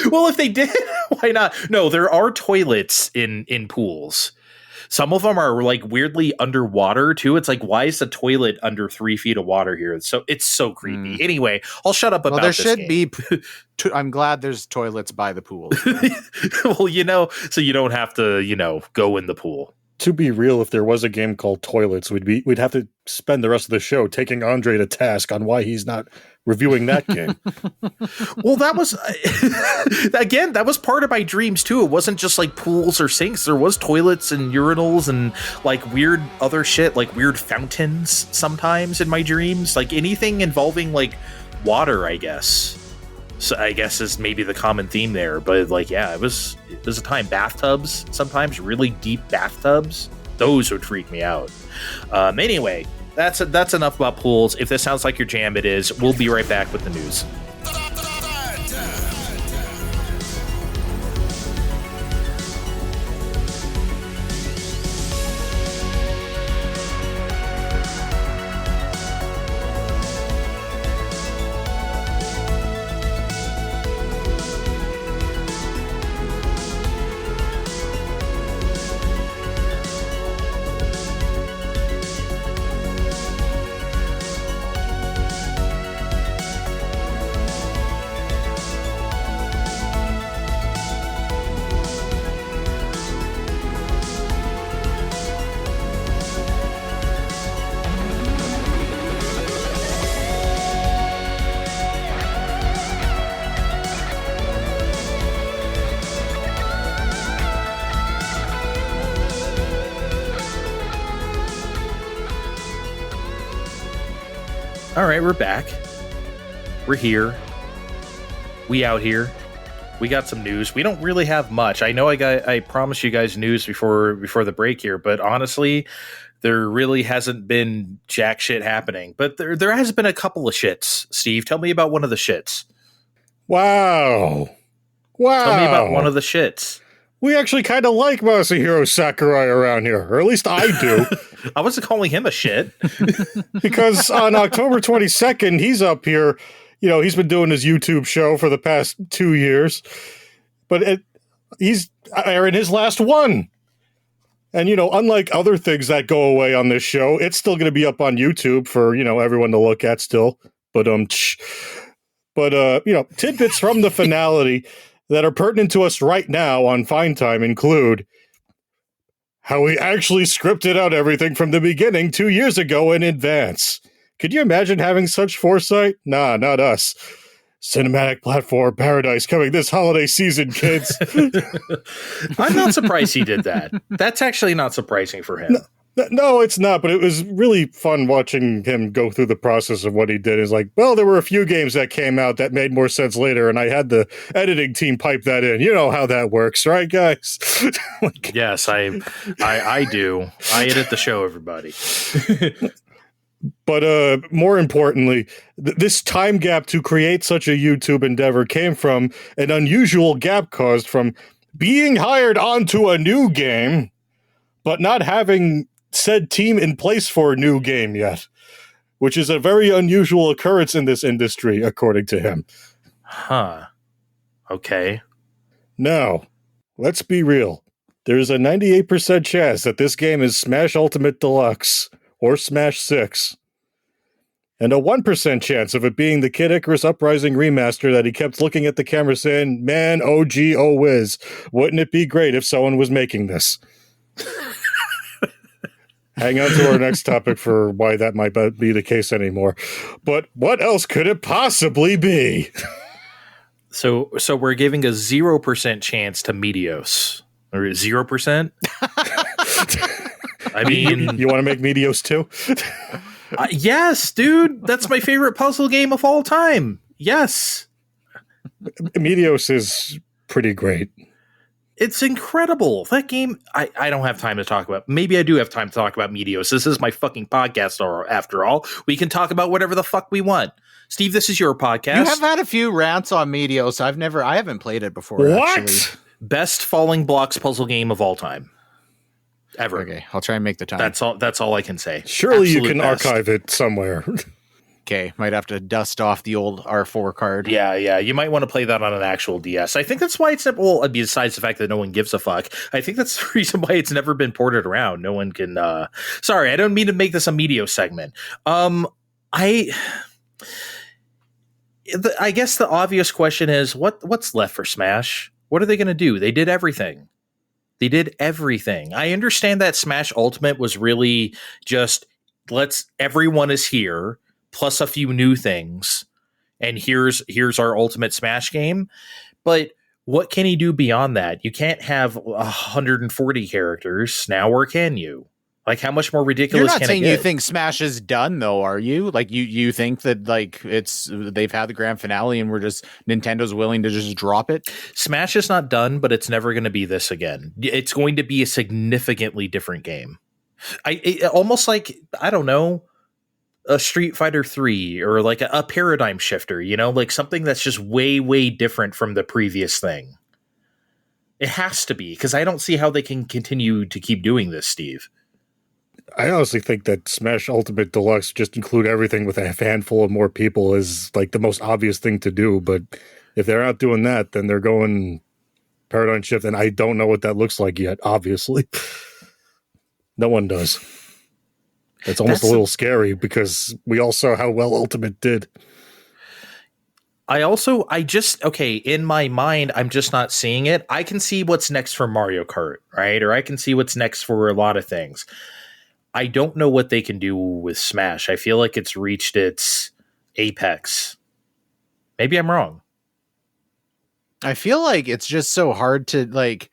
Well, if they did, why not? No, there are toilets in Pools. Some of them are weirdly underwater too. It's why is the toilet under 3 feet of water here? It's so creepy. Anyway, I'll shut up about this.
There should be. I'm glad there's toilets by the pool.
Well, so you don't have to, go in the pool.
To be real, if there was a game called Toilets, we'd have to spend the rest of the show taking Andre to task on why he's not reviewing that game.
Well, that was again, that was part of my dreams too. It wasn't just pools or sinks. There was toilets and urinals and weird other shit, weird fountains sometimes in my dreams. Anything involving water, I guess. So I guess is maybe the common theme there, but yeah, it was a time. Bathtubs, sometimes really deep bathtubs, those would freak me out. Anyway, that's enough about Pools. If this sounds like your jam, it is. We'll be right back with the news. All right, we're back. We're here. We out here. We got some news. We don't really have much. I know I promised you guys news before the break here, but honestly, there really hasn't been jack shit happening. But there has been a couple of shits. Steve, tell me about one of the shits.
Wow.
Tell me about one of the shits.
We actually kind of like Masahiro Sakurai around here, or at least I do.
I wasn't calling him a shit.
Because on October 22nd, he's up here. You know, he's been doing his YouTube show for the past 2 years. But he's airing his last one. And, you know, unlike other things that go away on this show, it's still going to be up on YouTube for, you know, everyone to look at still. But, you know, tidbits from the finality that are pertinent to us right now on Fine Time include how we actually scripted out everything from the beginning 2 years ago in advance. Could you imagine having such foresight? Nah, not us. Cinematic platform paradise coming this holiday season, kids.
I'm not surprised he did that. That's actually not surprising for him.
No, it's not, but it was really fun watching him go through the process of what he did. It's like, well, there were a few games that came out that made more sense later, and I had the editing team pipe that in. You know how that works, right, guys?
Yes, I do. I edit the show, everybody.
But more importantly, this time gap to create such a YouTube endeavor came from an unusual gap caused from being hired onto a new game, but not having said team in place for a new game yet, which is a very unusual occurrence in this industry, according to him.
Huh. Okay.
Now, let's be real. There's a 98% chance that this game is Smash Ultimate Deluxe or Smash 6. And a 1% chance of it being the Kid Icarus Uprising remaster that he kept looking at the camera saying, man, oh gee, oh whiz, wouldn't it be great if someone was making this? Hang on to our next topic for why that might be the case anymore. But what else could it possibly be?
So we're giving a 0% chance to Meteos. Or 0%? I mean...
You want to make Meteos too?
Yes, dude. That's my favorite puzzle game of all time. Yes.
Meteos is pretty great.
It's incredible. That game, I don't have time to talk about. Maybe I do have time to talk about Meteos. This is my fucking podcast, after all. We can talk about whatever the fuck we want. Steve, this is your podcast.
You have had a few rants on Meteos. I haven't played it before.
What?
Actually.
Best falling blocks puzzle game of all time. Ever.
Okay, I'll try and make the time.
That's all I can say.
Surely
Absolute
you can
best.
archive it somewhere.
Okay, might have to dust off the old R4 card.
Yeah. You might want to play that on an actual DS. I think that's why it's well, besides the fact that no one gives a fuck. I think that's the reason why it's never been ported around. No one can. Sorry, I don't mean to make this a Meteos segment. I guess the obvious question is what's left for Smash? What are they going to do? They did everything. I understand that Smash Ultimate was really just everyone is here. Plus a few new things, and here's our Ultimate Smash game. But what can he do beyond that? You can't have 140 characters now, or can you? Like, how much more ridiculous?
You're not saying
you
you think Smash is done, though, are you? Like, you think that like they've had the grand finale, and Nintendo's willing to just drop it?
Smash is not done, but it's never going to be this again. It's going to be a significantly different game. Almost like, I don't know, a Street Fighter 3 or like a paradigm shifter, you know, like something that's just way, way different from the previous thing. It has to be, because I don't see how they can continue to keep doing this, Steve.
I honestly think that Smash Ultimate Deluxe just include everything with a handful of more people is like the most obvious thing to do. But if they're not doing that, then they're going paradigm shift. And I don't know what that looks like yet, obviously. No one does. It's almost a little scary because we all saw how well Ultimate did.
In my mind, I'm just not seeing it. I can see what's next for Mario Kart, right? Or I can see what's next for a lot of things. I don't know what they can do with Smash. I feel like it's reached its apex. Maybe I'm wrong.
I feel like it's just so hard to like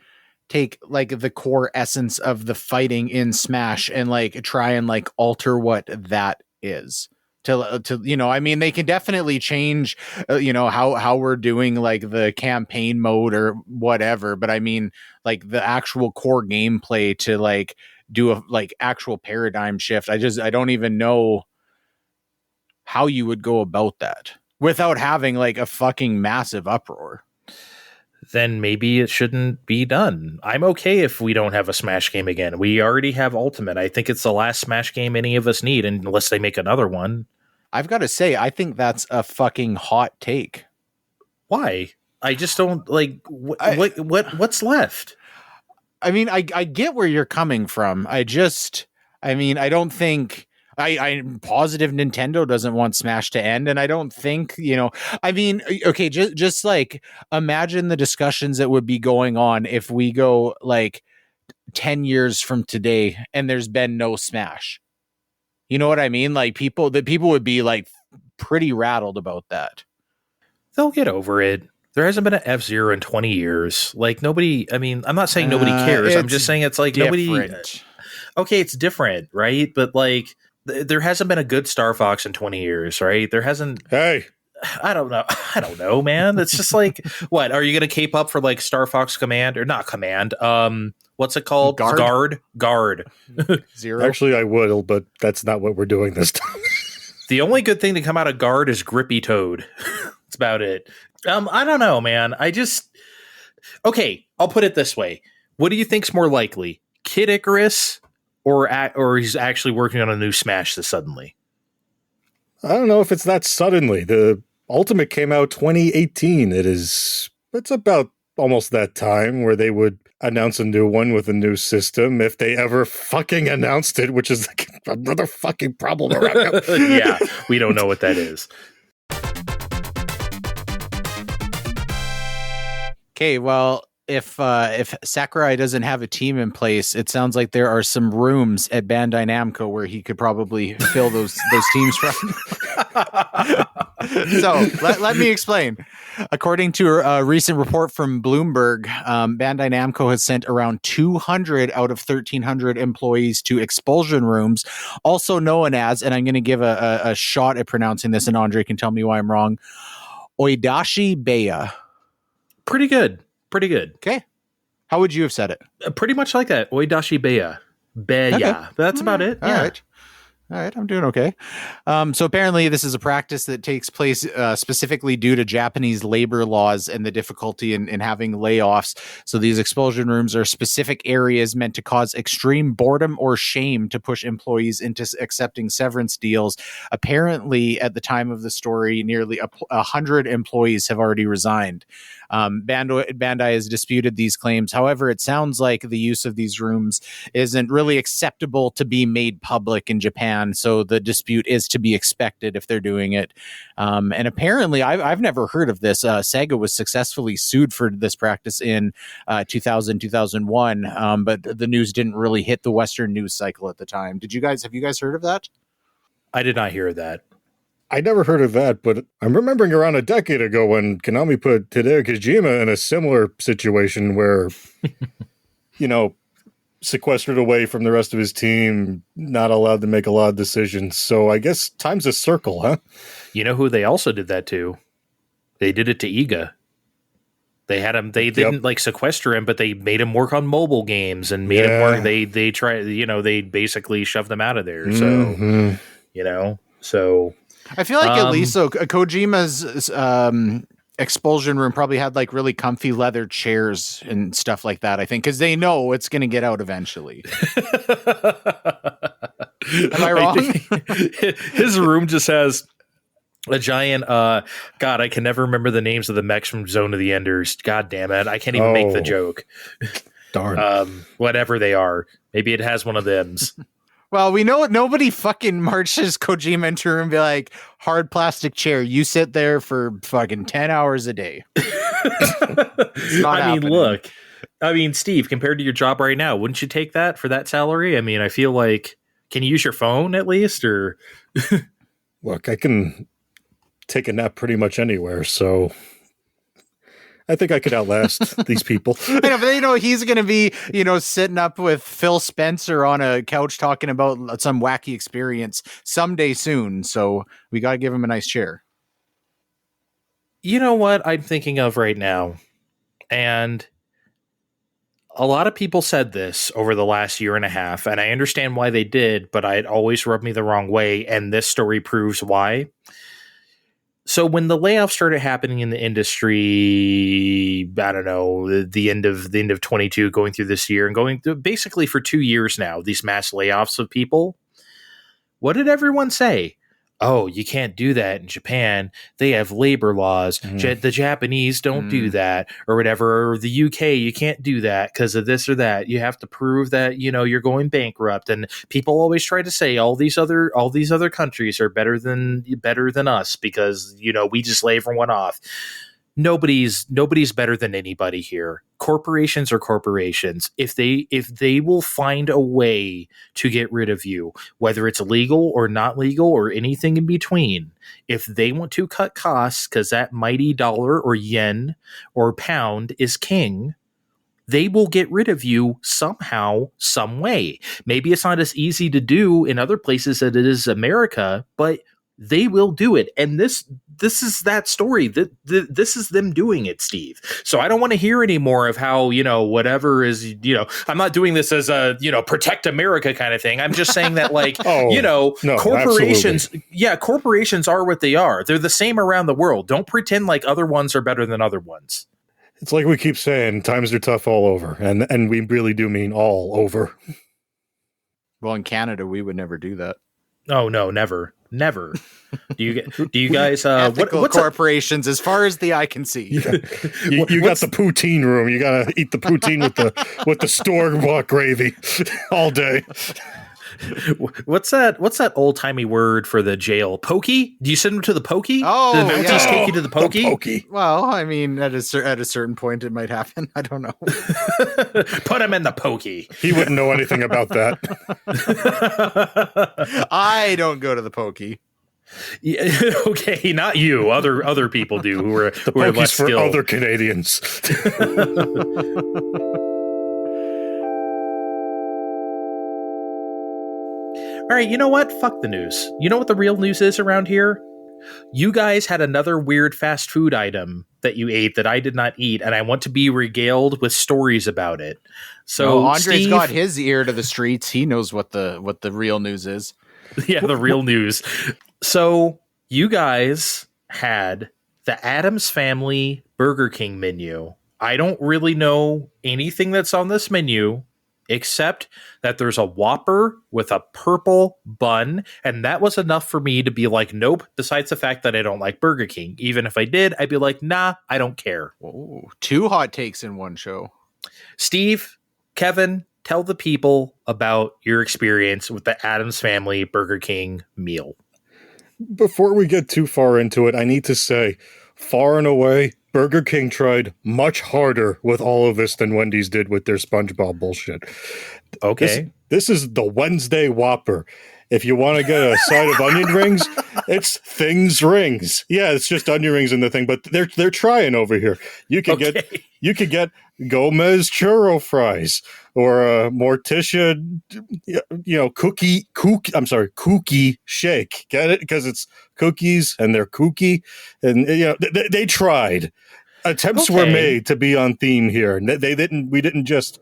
take like the core essence of the fighting in Smash and like try and like alter what that is to you know, I mean, they can definitely change you know, how we're doing like the campaign mode or whatever, but I mean like the actual core gameplay to like do a like actual paradigm shift. I don't even know how you would go about that. without having like a fucking massive uproar.
Then maybe it shouldn't be done. I'm okay if we don't have a Smash game again. We already have Ultimate. I think it's the last Smash game any of us need, unless they make another one.
I've got to say, I think that's a fucking hot take.
Why? I just don't like what's left.
I mean, I get where you're coming from. I don't think I'm positive Nintendo doesn't want Smash to end. And I don't think, okay, just like imagine the discussions that would be going on if we go like 10 years from today and there's been no Smash. You know what I mean? Like people would be like pretty rattled about that.
They'll get over it. There hasn't been an F-Zero in 20 years. Like nobody, I mean, I'm not saying nobody cares. I'm just saying it's like different. Nobody. Okay, it's different, right? But like there hasn't been a good Star Fox in 20 years, right? There hasn't.
Hey.
I don't know, man. It's just like, what? Are you going to cape up for like Star Fox Command or not Command? What's it called? Guard.
Zero.
Actually, I would, but that's not what we're doing this time.
The only good thing to come out of Guard is Grippy Toad. That's about it. I don't know, man. Okay, I'll put it this way. What do you think's more likely? Kid Icarus or he's actually working on a new Smash this suddenly?
I don't know if it's that suddenly. The Ultimate came out 2018. It's about almost that time where they would announce a new one with a new system if they ever fucking announced it, which is like another fucking problem around now.
Yeah, we don't know what that is.
Okay, well, if Sakurai doesn't have a team in place, it sounds like there are some rooms at Bandai Namco where he could probably fill those teams from. So let me explain. According to a recent report from Bloomberg, Bandai Namco has sent around 200 out of 1,300 employees to expulsion rooms, also known as, and I'm going to give a shot at pronouncing this, and Andre can tell me why I'm wrong, Oidashi Beya.
Pretty good.
Okay. How would you have said it?
Pretty much like that. Oidashi Beya. Okay. That's about it.
All right. All right, I'm doing okay. So apparently this is a practice that takes place specifically due to Japanese labor laws and the difficulty in having layoffs. So these expulsion rooms are specific areas meant to cause extreme boredom or shame to push employees into accepting severance deals. Apparently, at the time of the story, nearly 100 employees have already resigned. Bandai has disputed these claims. However, it sounds like the use of these rooms isn't really acceptable to be made public in Japan. So the dispute is to be expected if they're doing it. And apparently, I've never heard of this. Sega was successfully sued for this practice in 2001, but the news didn't really hit the Western news cycle at the time. Have you guys heard of that?
I did not hear that.
I never heard of that, but I'm remembering around a decade ago when Konami put Hideo Kojima in a similar situation where, sequestered away from the rest of his team, not allowed to make a lot of decisions. So I guess time's a circle, huh?
You know who they also did that to? They did it to Iga. They had him. They didn't like sequester him, but they made him work on mobile games and made him work. They tried. They basically shoved them out of there. So so. I
feel like at least Kojima's expulsion room probably had like really comfy leather chairs and stuff like that, I think, because they know it's going to get out eventually. Am I wrong?
His room just has a giant, God, I can never remember the names of the mechs from Zone of the Enders. God damn it. I can't even make the joke.
Darn.
Whatever they are. Maybe it has one of them's.
Well, we know nobody fucking marches Kojima into a room and be like, hard plastic chair, you sit there for fucking 10 hours a day.
Look, Steve, compared to your job right now, wouldn't you take that for that salary? I mean, I feel like, can you use your phone at least? Or
look, I can take a nap pretty much anywhere, so I think I could outlast these people.
I know, but he's going to be, sitting up with Phil Spencer on a couch talking about some wacky experience someday soon. So we got to give him a nice chair.
You know what I'm thinking of right now? And a lot of people said this over the last year and a half, and I understand why they did, but it always rubbed me the wrong way. And this story proves why. So when the layoffs started happening in the industry, I don't know, the end of 22, going through this year and going through basically for 2 years now, these mass layoffs of people, what did everyone say? Oh, you can't do that in Japan. They have labor laws. The Japanese don't do that, or whatever. Or the UK, you can't do that because of this or that. You have to prove that you're going bankrupt. And people always try to say all these other countries are better than us because we just lay everyone off. Nobody's better than anybody here. Corporations are corporations. If they will find a way to get rid of you, whether it's legal or not legal or anything in between, if they want to cut costs because that mighty dollar or yen or pound is king, they will get rid of you somehow, some way. Maybe it's not as easy to do in other places that it is America, but they will do it. And this is that story. This is them doing it, Steve. So I don't want to hear any more of how, whatever is, I'm not doing this as a, protect America kind of thing. I'm just saying that corporations,
absolutely.
Corporations are what they are. They're the same around the world. Don't pretend like other ones are better than other ones.
It's like we keep saying, times are tough all over. And we really do mean all over.
Well, in Canada, we would never do that.
Oh, no, never. Do you guys
ethical corporations as far as the eye can see?
You got the poutine room. You gotta eat the poutine with the store-bought gravy all day.
What's that old-timey word for the jail? Pokey? Do you send them to the pokey?
Oh,
the Mounties take you to the pokey?
The pokey.
Well, I mean, at a certain point, it might happen. I don't know.
Put him in the pokey.
He wouldn't know anything about that.
I don't go to the pokey.
Yeah, okay, not you. Other people do who are less
for
skilled.
Other Canadians.
All right, you know what? Fuck the news. You know what the real news is around here? You guys had another weird fast food item that you ate that I did not eat, and I want to be regaled with stories about it. So
Andre's
Steve,
got his ear to the streets. He knows what the real news is.
Yeah, the real news. So you guys had the Addams Family Burger King menu. I don't really know anything that's on this menu, except that there's a Whopper with a purple bun, and that was enough for me to be like, nope, besides the fact that I don't like Burger King. Even if I did, I'd be like, nah, I don't care.
Whoa, 2 hot takes in one show.
Steve, Kevin, tell the people about your experience with the Addams Family Burger King meal.
Before we get too far into it, I need to say, far and away, Burger King tried much harder with all of this than Wendy's did with their SpongeBob bullshit.
Okay.
This is the Wednesday Whopper. If you want to get a side of onion rings, it's Things Rings. Yeah, it's just onion rings in the thing, but they're trying over here. You could get Gomez churro fries or Morticia, kooky shake. Get it? Because it's cookies and they're kooky, and they tried. Attempts were made to be on theme here. They didn't. We didn't just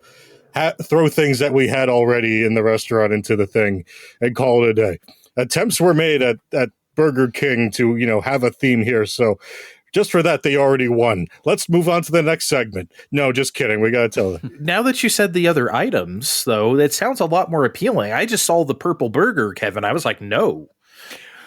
throw things that we had already in the restaurant into the thing and call it a day. Attempts were made at Burger King to have a theme here. So just for that, they already won. Let's move on to the next segment. No, just kidding. We got to tell them.
Now that you said the other items, though, that sounds a lot more appealing. I just saw the purple burger, Kevin. I was like, no.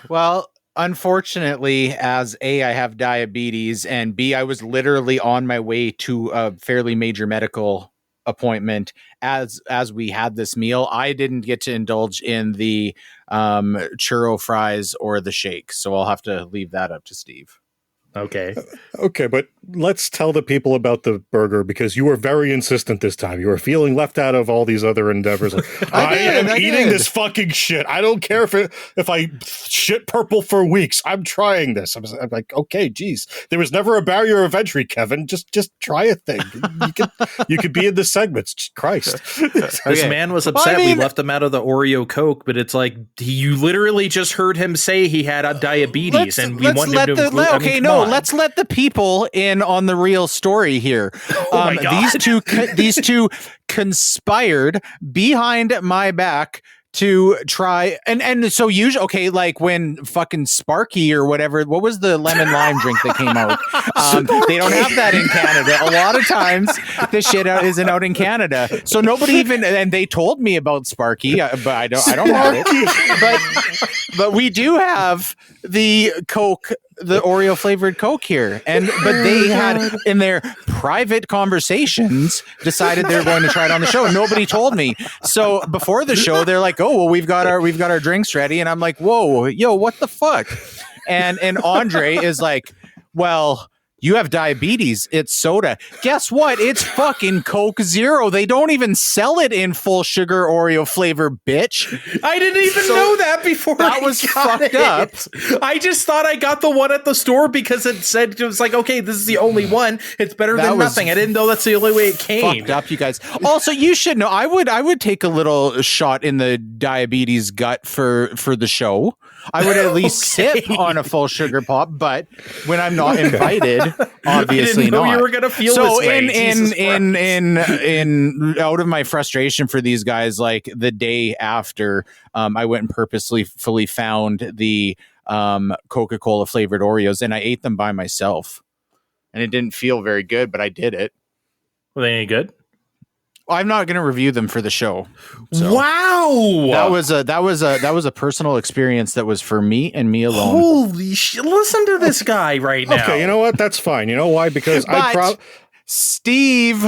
Well, unfortunately, as A, I have diabetes, and B, I was literally on my way to a fairly major medical appointment as we had this meal. I didn't get to indulge in the churro fries or the shake, so I'll have to leave that up to Steve.
Okay,
but let's tell the people about the burger, because you were very insistent this time. You were feeling left out of all these other endeavors. I am eating this fucking shit. I don't care if I shit purple for weeks. I'm trying this. I'm like, okay, geez. There was never a barrier of entry, Kevin. Just try a thing. You could be in the segments. Christ.
This man was upset we left him out of the Oreo Coke, but it's like, you literally just heard him say he had diabetes, and we wanted him to include.
Okay, no. Let's let the people in on the real story here.
Oh my God.
These two conspired behind my back to try and so usually okay, like when fucking Sparky or whatever, what was the lemon lime drink that came out? They don't have that in Canada. A lot of times the shit isn't out in Canada, so nobody even, and they told me about Sparky, but I don't have it. But we do have the Coke, the Oreo flavored Coke here, but they had in their private conversations decided they were going to try it on the show, and nobody told me. So before the show, they're like, "Oh, well, we've got our drinks ready," and I'm like, "Whoa, yo, what the fuck?" And Andre is like, "Well, you have diabetes. It's soda." Guess what? It's fucking Coke Zero. They don't even sell it in full sugar Oreo flavor, bitch.
I didn't even know that before.
That was fucked up.
I just thought I got the one at the store because it was like, okay, this is the only one. It's better than nothing. I didn't know that's the only way it came.
Fucked up, you guys. Also, you should know. I would take a little shot in the diabetes gut for the show. I would at least sip on a full sugar pop, but when I'm not invited, obviously
I didn't know
not.
you were gonna feel
so
this way.
in out of my frustration for these guys, like the day after, I went and purposely fully found the Coca-Cola flavored Oreos, and I ate them by myself, and it didn't feel very good, but I did it.
Were they any good?
I'm not going to review them for the show. So.
Wow,
that was a personal experience that was for me and me alone.
Holy shit! Listen to this guy right now.
Okay, you know what? That's fine. You know why? Because
Steve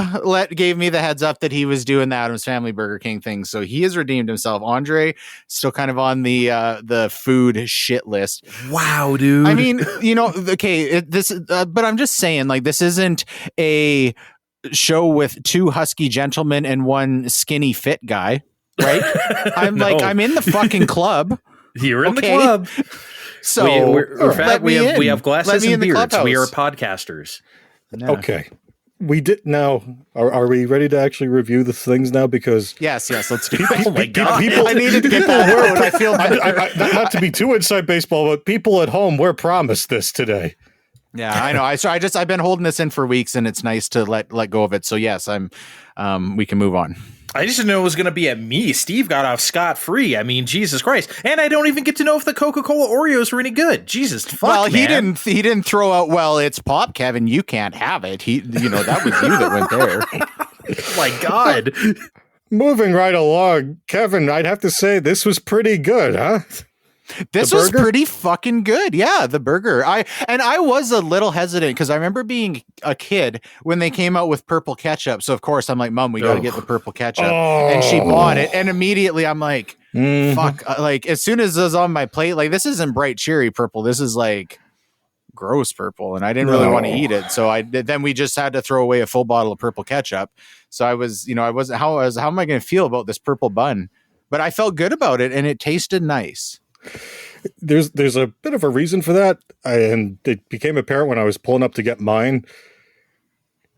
gave me the heads up that he was doing the Addams Family Burger King thing, so he has redeemed himself. Andre still kind of on the food shit list.
Wow, dude.
I mean, okay, but I'm just saying, like, this isn't a show with two husky gentlemen and one skinny fit guy, right? I'm
No.
like, I'm in the fucking club.
You're in the club.
So
we have glasses and beards. We are podcasters.
No.
Okay. We did now. Are we ready to actually review the things now? Because
yes, let's do it.
Oh my God.
I needed to get that out. I feel
not to be too inside baseball, but people at home, we're promised this today.
Yeah, I know. I've been holding this in for weeks, and it's nice to let go of it. So yes, we can move on.
I just didn't know it was going to be at me. Steve got off scot-free. I mean, Jesus Christ. And I don't even get to know if the Coca-Cola Oreos were any good. Jesus fuck,
well,
man.
He didn't throw out, well, it's pop, Kevin, you can't have it. That was you that went there.
Oh my God.
Moving right along, Kevin, I'd have to say this was pretty good, huh?
This was pretty fucking good. Yeah, the burger. I was a little hesitant because I remember being a kid when they came out with purple ketchup. So of course I'm like, Mom, we got to get the purple ketchup. And she bought it. And immediately I'm like, fuck. Like as soon as it was on my plate, like this isn't bright cherry purple. This is like gross purple. And I didn't really want to eat it. So then we just had to throw away a full bottle of purple ketchup. So I wasn't, how am I going to feel about this purple bun? But I felt good about it and it tasted nice.
There's a bit of a reason for that, and it became apparent when I was pulling up to get mine.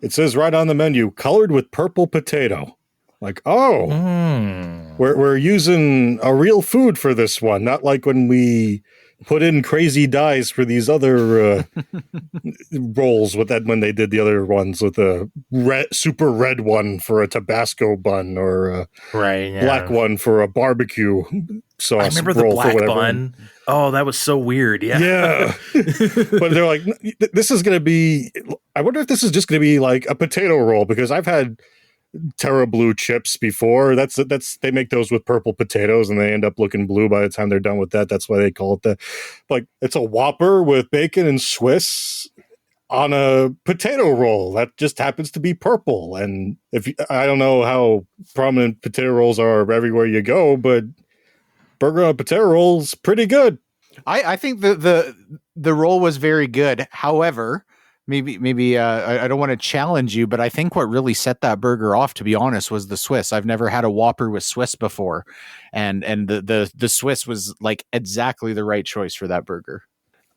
It says right on the menu, colored with purple potato. Like, we're using a real food for this one, not like when we put in crazy dyes for these other rolls with that when they did the other ones with a super red one for a Tabasco bun or a black one for a barbecue sauce.
I remember the black bun. Oh, that was so weird. Yeah.
But they're like, this is going to be, I wonder if this is just going to be like a potato roll, because I've had Terra Blue chips before. That's they make those with purple potatoes and they end up looking blue by the time they're done with that. That's why they call it that. Like it's a Whopper with bacon and Swiss on a potato roll that just happens to be purple. And I don't know how prominent potato rolls are everywhere you go, but burger on a potato roll is pretty good.
I think the roll was very good. However, maybe I don't want to challenge you, but I think what really set that burger off, to be honest, was the Swiss. I've never had a Whopper with Swiss before, and the Swiss was like exactly the right choice for that burger.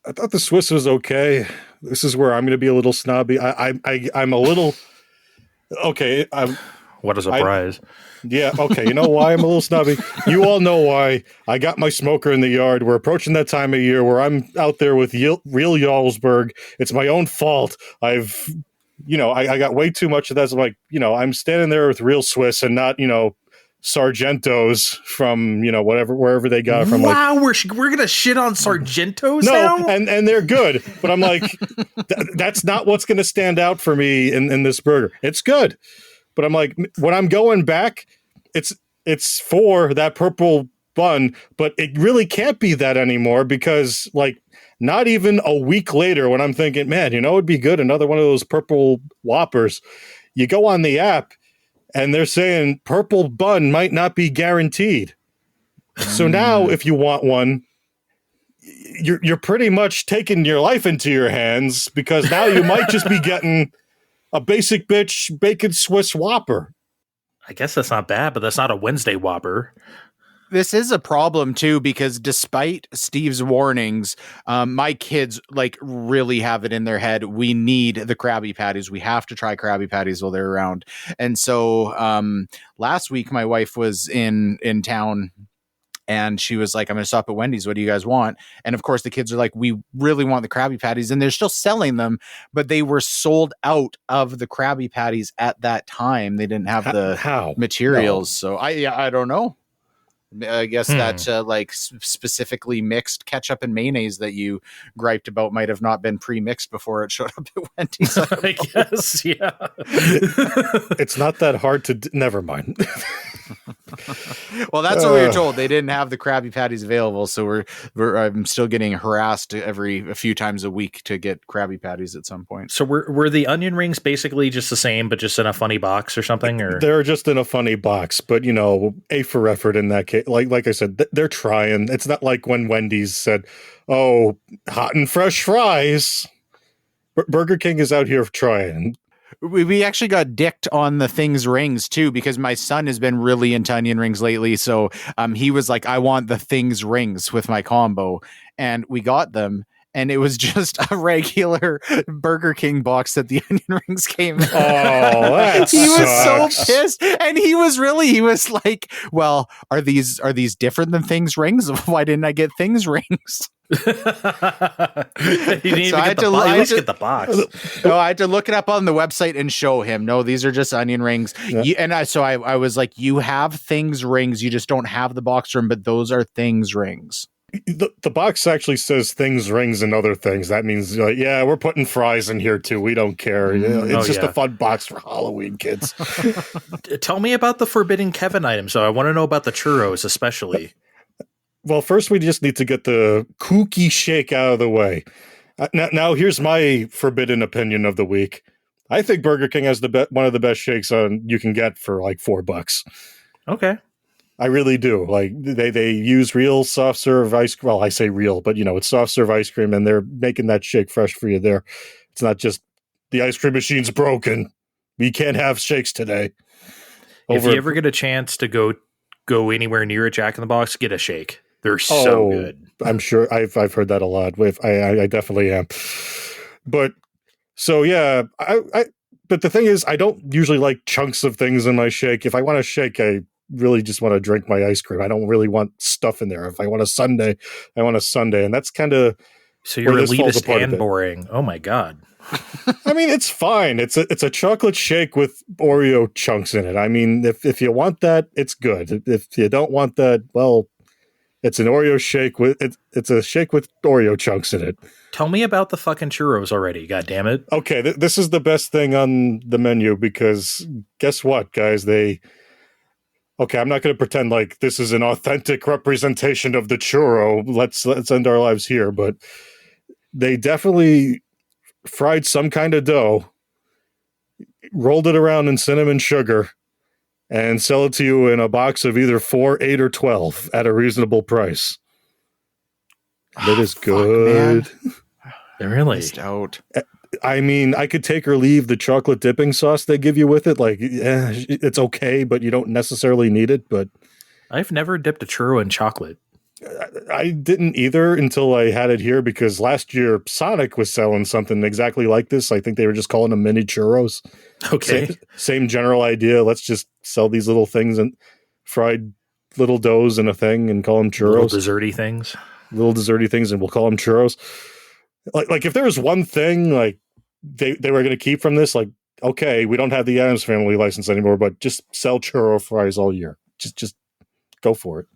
I thought the Swiss was okay. This is where I'm going to be a little snobby. I'm a little okay.
What a surprise!
Yeah, okay. You know why I'm a little snobby? You all know why. I got my smoker in the yard. We're approaching that time of year where I'm out there with real Jarlsberg. It's my own fault. I got way too much of that. So I'm like, I'm standing there with real Swiss and not, Sargentos from, wherever they got it from.
Wow, we're gonna shit on Sargentos
no,
now?
and they're good, but I'm like, that's not what's going to stand out for me in this burger. It's good, but I'm like, when I'm going back, it's for that purple bun, but it really can't be that anymore because like not even a week later when I'm thinking, man, it'd be good, another one of those purple Whoppers. You go on the app and they're saying purple bun might not be guaranteed. So now if you want one, you're pretty much taking your life into your hands because now you might just be getting a basic bitch bacon Swiss Whopper.
I guess that's not bad, but that's not a Wednesday Whopper.
This is a problem too, because despite Steve's warnings, my kids like really have it in their head. We need the Krabby Patties. We have to try Krabby Patties while they're around. And so last week, my wife was in town and she was like, I'm going to stop at Wendy's. What do you guys want? And of course, the kids are like, we really want the Krabby Patties. And they're still selling them, but they were sold out of the Krabby Patties at that time. They didn't have the materials. No. So I don't know. I guess that like specifically mixed ketchup and mayonnaise that you griped about might have not been pre-mixed before it showed up at Wendy's.
I guess, yeah.
It's not that hard to... Never mind.
Well, that's what we were told. They didn't have the Krabby Patties available, so I'm still getting harassed a few times a week to get Krabby Patties at some point.
So were the onion rings basically just the same, but just in a funny box or something? Or
they're just in a funny box, but A for effort in that case. Like I said, they're trying. It's not like when Wendy's said, "Oh, hot and fresh fries." Burger King is out here trying.
We actually got dicked on the Things rings too, because my son has been really into onion rings lately. So he was like, I want the Things rings with my combo. And we got them. And it was just a regular Burger King box that the onion rings came in.
Oh, that
He was
sucks.
so pissed. And he was like, well, are these different than Things rings? Why didn't I get Things rings?
You didn't even get the box.
No, I had to look it up on the website and show him. No, these are just onion rings.
Yeah.
I was like, you have Things rings. You just don't have the box for them, but those are Things rings.
The box actually says Things, rings, and other things. That means, yeah, we're putting fries in here too. We don't care. It's just a fun box for Halloween, kids.
Tell me about the Forbidden Kevin items. So I want to know about the churros, especially.
Well, first we just need to get the kooky shake out of the way. Now here's my forbidden opinion of the week. I think Burger King has one of the best shakes you can get for like $4.
Okay.
I really do. Like they use real soft serve ice. Well, I say real, but it's soft serve ice cream, and they're making that shake fresh for you there. It's not just the ice cream machine's broken. We can't have shakes today.
If you ever get a chance to go anywhere near a Jack in the Box, get a shake. They're so good.
I'm sure I've heard that a lot. I definitely am. But so yeah, but the thing is, I don't usually like chunks of things in my shake. If I want a shake, I really just want to drink my ice cream. I don't really want stuff in there. If I want a sundae, I want a sundae, and that's kind of
so you're elitist and boring. Oh my god.
I mean, it's fine. It's a chocolate shake with Oreo chunks in it. I mean, if you want that, it's good. If you don't want that, well, it's an Oreo shake with it's a shake with Oreo chunks in it.
Tell me about the fucking churros already. God damn it.
Okay, this is the best thing on the menu because guess what, guys? Okay, I'm not going to pretend like this is an authentic representation of the churro. Let's end our lives here, but they definitely fried some kind of dough, rolled it around in cinnamon sugar, and sell it to you in a box of either 4, 8, or 12 at a reasonable price. That is good.
Really?
Missed out.
I mean, I could take or leave the chocolate dipping sauce they give you with it. Like, it's okay, but you don't necessarily need it. But
I've never dipped a churro in chocolate.
I didn't either until I had it here because last year Sonic was selling something exactly like this. I think they were just calling them mini churros.
Okay.
Same general idea. Let's just sell these little things and fried little doughs in a thing and call them churros. Little desserty things, and we'll call them churros. Like if there was one thing like they were going to keep from this, like, okay, we don't have the Addams Family license anymore, but just sell churro fries all year. just go for it.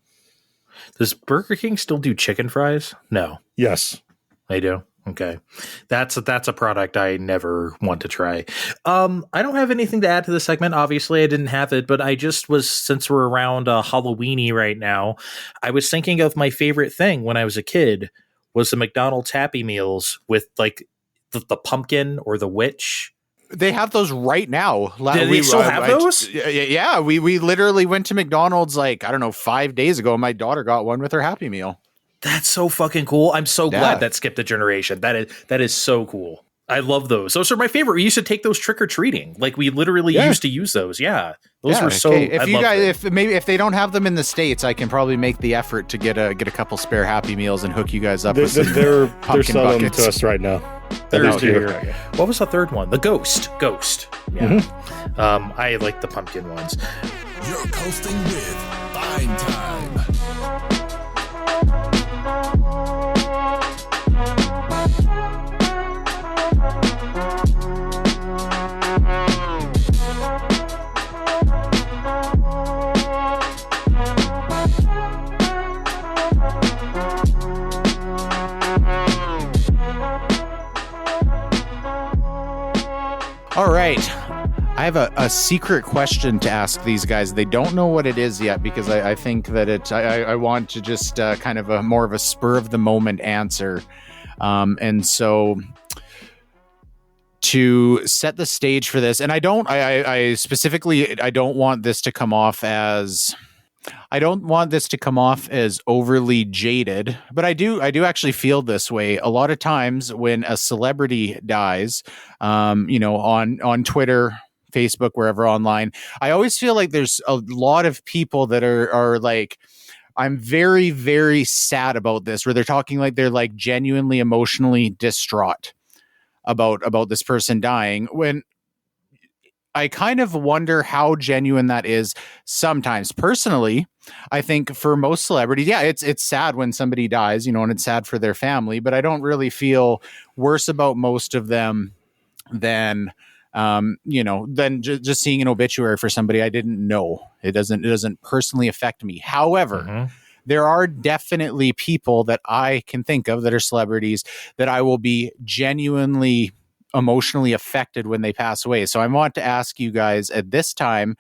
Does Burger King still do chicken fries? No.
Yes.
They do. Okay. That's a product I never want to try. I don't have anything to add to the segment. Obviously, I didn't have it, but I just was, since we're around Halloweeny right now, I was thinking of my favorite thing when I was a kid was the McDonald's Happy Meals with like the pumpkin or the witch.
They have those right now.
Do they still have those?
Yeah, we literally went to McDonald's like, I don't know, 5 days ago. My daughter got one with her Happy Meal.
That's so fucking cool. I'm so glad that skipped a generation. That is so cool. I love those. Those are my favorite. We used to take those trick-or-treating. Like we literally used to use those. Yeah. Those were so
if you guys if they don't have them in the States, I can probably make the effort to get a couple spare Happy Meals and hook you guys up with some
they're
pumpkin
selling
buckets.
to us right now.
What was the third one? The Ghost. Yeah. I like the pumpkin ones.
You're coasting with Fine Time.
All right. I have a secret question to ask these guys. They don't know what it is yet because I think that I want to just kind of more of a spur of the moment answer. And so to set the stage for this, and I specifically don't want this to come off as overly jaded, but I do actually feel this way a lot of times when a celebrity dies, on Twitter, Facebook, wherever online. I always feel like there's a lot of people that are like, I'm very, very sad about this, where they're talking like they're like genuinely emotionally distraught about this person dying, when I kind of wonder how genuine that is sometimes. Personally, I think for most celebrities, it's sad when somebody dies, and it's sad for their family, but I don't really feel worse about most of them than just seeing an obituary for somebody I didn't know. It doesn't personally affect me. However, there are definitely people that I can think of that are celebrities that I will be genuinely emotionally affected when they pass away. So I want to ask you guys at this time,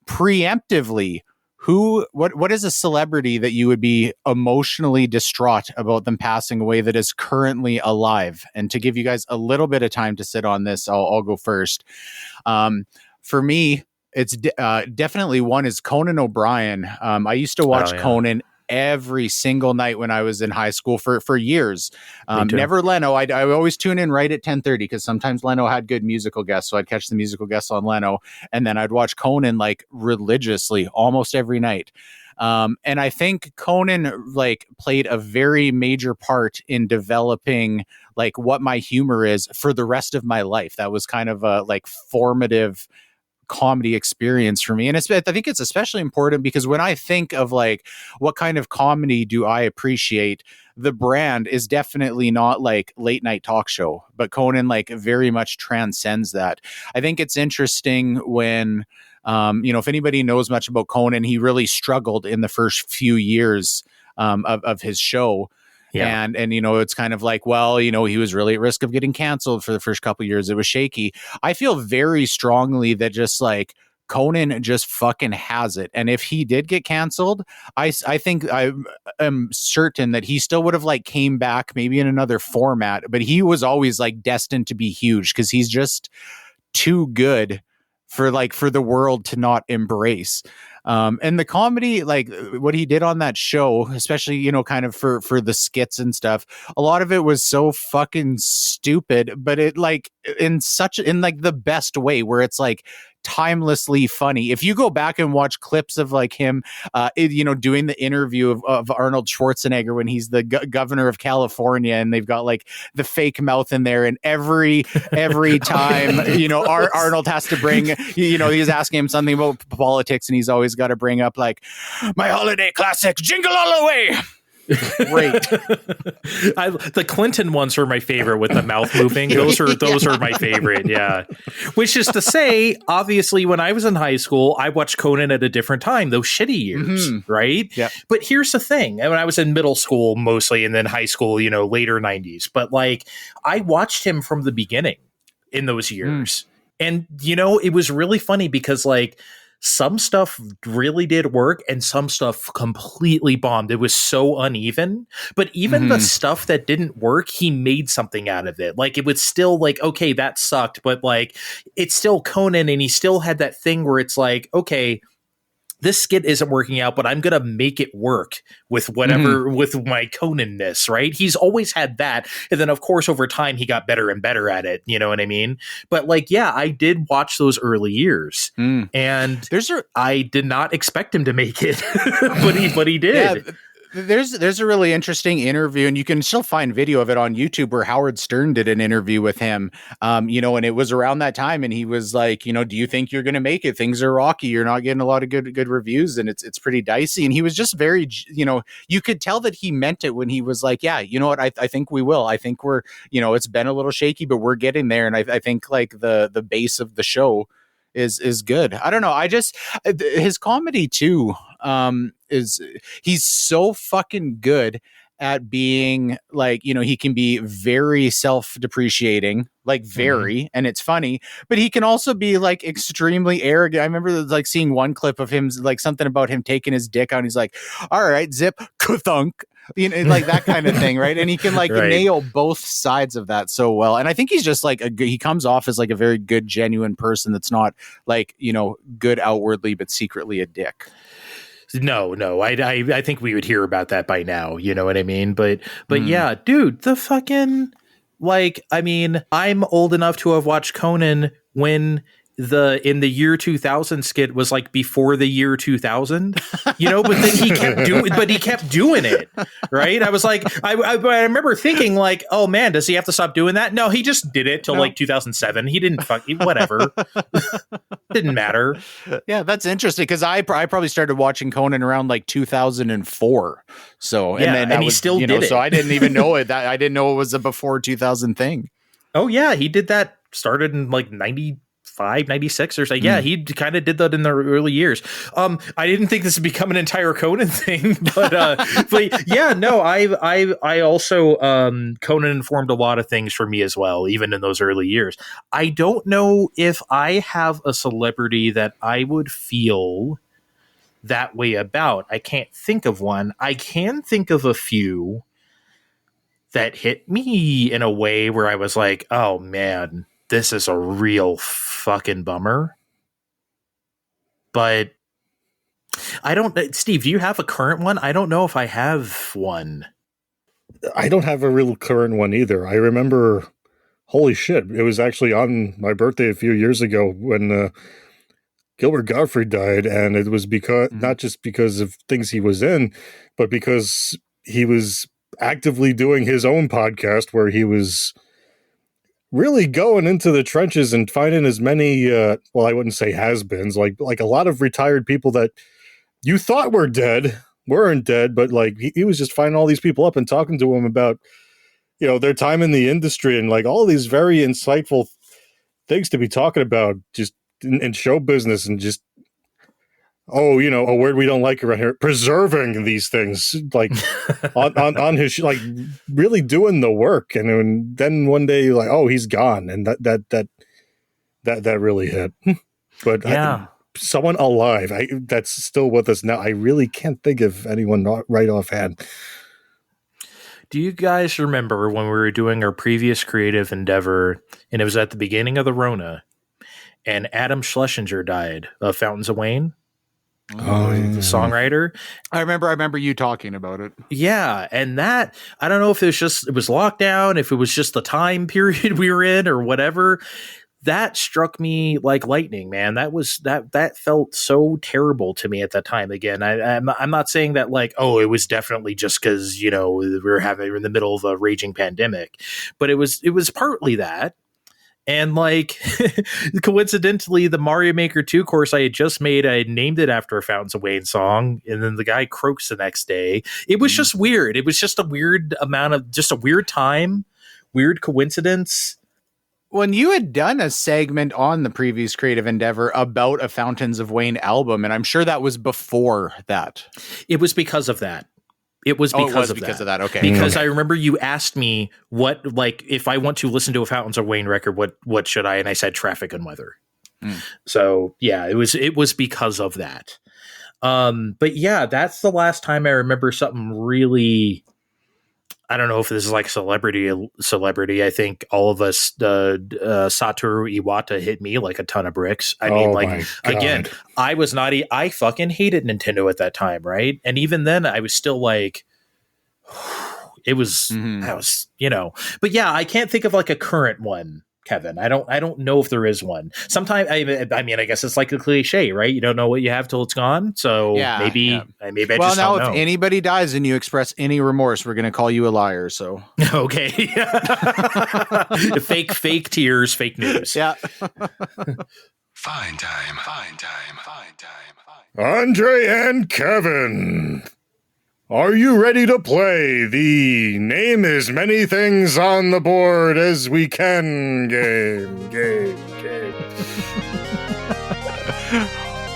preemptively, what is a celebrity that you would be emotionally distraught about them passing away that is currently alive? And to give you guys a little bit of time to sit on this, I'll go first. For me, it's definitely one is Conan O'Brien. I used to watch Conan every single night when I was in high school for years. Never Leno. I always tune in right at 10:30 because sometimes Leno had good musical guests, so I'd catch the musical guests on Leno, and then I'd watch Conan like religiously almost every night. And I think Conan like played a very major part in developing like what my humor is for the rest of my life. That was kind of a like formative comedy experience for me. And I think it's especially important because when I think of like what kind of comedy do I appreciate, the brand is definitely not like late night talk show, but Conan like very much transcends that. I think it's interesting when if anybody knows much about Conan, he really struggled in the first few years of his show. Yeah. And it's kind of like, well, he was really at risk of getting canceled for the first couple of years. It was shaky. I feel very strongly that just like Conan just fucking has it. And if he did get canceled, I think I am certain that he still would have like came back maybe in another format, but he was always like destined to be huge because he's just too good for the world to not embrace. And the comedy, like what he did on that show, especially, kind of for the skits and stuff, a lot of it was so fucking stupid, but it like in like the best way where it's like timelessly funny. If you go back and watch clips of like him, doing the interview of Arnold Schwarzenegger when he's the governor of California, and they've got like the fake mouth in there, and every time, Arnold has to bring, he's asking him something about politics, and he's always got to bring up like my holiday classic, Jingle All the Way. Great.
The Clinton ones are my favorite with the mouth moving. Those are my favorite. Yeah. Which is to say, obviously, when I was in high school, I watched Conan at a different time, those shitty years, right?
Yeah.
But here's the thing. When I was in middle school mostly and then high school, later 90s. But like I watched him from the beginning in those years. And, it was really funny because like some stuff really did work and some stuff completely bombed. It was so uneven, but even the stuff that didn't work, he made something out of it. Like it was still like, okay, that sucked, but like it's still Conan and he still had that thing where it's like, okay, this skit isn't working out, but I'm going to make it work with whatever, with my Conan-ness, right? He's always had that. And then, of course, over time, he got better and better at it. You know what I mean? But like, yeah, I did watch those early years and I did not expect him to make it, but he did.
Yeah. There's a really interesting interview, and you can still find video of it on YouTube where Howard Stern did an interview with him, and it was around that time, and he was like, do you think you're going to make it? Things are rocky. You're not getting a lot of good reviews, and it's pretty dicey. And he was just very, you could tell that he meant it when he was like, yeah, you know what? I think we will. I think we're, it's been a little shaky, but we're getting there. And I think like the base of the show is good. I don't know. His comedy too, he's so fucking good at being like, he can be very self-depreciating, like very, and it's funny, but he can also be like extremely arrogant. I remember like seeing one clip of him, like something about him taking his dick out. And he's like, all right, zip, ka-thunk. Like that kind of thing, right? And he can like nail both sides of that so well. And I think he's just like he comes off as like a very good, genuine person that's not like, good outwardly, but secretly a dick.
No, I think we would hear about that by now. You know what I mean? But yeah, dude, the fucking like, I mean, I'm old enough to have watched Conan when in the year 2000 skit was like before the year 2000, but then he kept doing it. Right. I was like, I remember thinking like, oh man, does he have to stop doing that? No, he just did it till like 2007. He didn't whatever. Didn't matter.
Yeah. That's interesting. Cause I probably started watching Conan around like 2004. So, and
he still did it.
So I didn't even know it. I didn't know it was a before 2000 thing.
Oh yeah. He did that. Started in like 96 or so. Yeah, he kind of did that in the early years. I didn't think this would become an entire Conan thing, but yeah, no, I also Conan informed a lot of things for me as well, even in those early years. I don't know if I have a celebrity that I would feel that way about. I can't think of one. I can think of a few that hit me in a way where I was like, oh man, this is a real fucking bummer. But I don't, Steve, do you have a current one? I don't know if I have one.
I don't have a real current one either. I remember, holy shit, it was actually on my birthday a few years ago when Gilbert Gottfried died, and it was because not just because of things he was in, but because he was actively doing his own podcast where he was really going into the trenches and finding as many, well, I wouldn't say has-beens, like a lot of retired people that you thought were dead, weren't dead, but like he was just finding all these people up and talking to them about, their time in the industry and like all these very insightful things to be talking about just in show business and just, a word we don't like around here, preserving these things, like on his, like really doing the work. And then one day, like, oh, he's gone. And that really hit. But
yeah,
someone alive, that's still with us now. I really can't think of anyone right offhand.
Do you guys remember when we were doing our previous creative endeavor and it was at the beginning of the Rona and Adam Schlesinger died of Fountains of Wayne? The songwriter.
I remember you talking about it.
Yeah, and that, I don't know if it was lockdown, if it was just the time period we were in or whatever. That struck me like lightning, man. That felt so terrible to me at that time. Again, I'm not saying that like, oh, it was definitely just because we were in the middle of a raging pandemic, but it was partly that. And like, coincidentally, the Mario Maker 2 course I had just made, I had named it after a Fountains of Wayne song, and then the guy croaks the next day. It was just weird. It was just a weird amount of, just a weird time, weird coincidence.
When you had done a segment on the previous creative endeavor about a Fountains of Wayne album, and I'm sure that was before that.
It was because of that. It was because of that.
Okay.
Because I remember you asked me what, like, if I want to listen to a Fountains of Wayne record, what should I? And I said Traffic and Weather. So yeah, it was because of that. But yeah, that's the last time I remember something really. I don't know if this is like celebrity. I think all of us, Satoru Iwata hit me like a ton of bricks. I mean, like, again, I fucking hated Nintendo at that time. Right. And even then I was still like, it was, I was, but yeah, I can't think of like a current one, Kevin. I don't know if there is one. Sometimes, I mean, I guess it's like a cliche, right? You don't know what you have till it's gone. So maybe I just don't know.
If anybody dies and you express any remorse, we're going to call you a liar. So
okay, fake tears, fake news.
Yeah.
Fine time.
Andre and Kevin, are you ready to play the Name as Many Things on the Board as We Can game?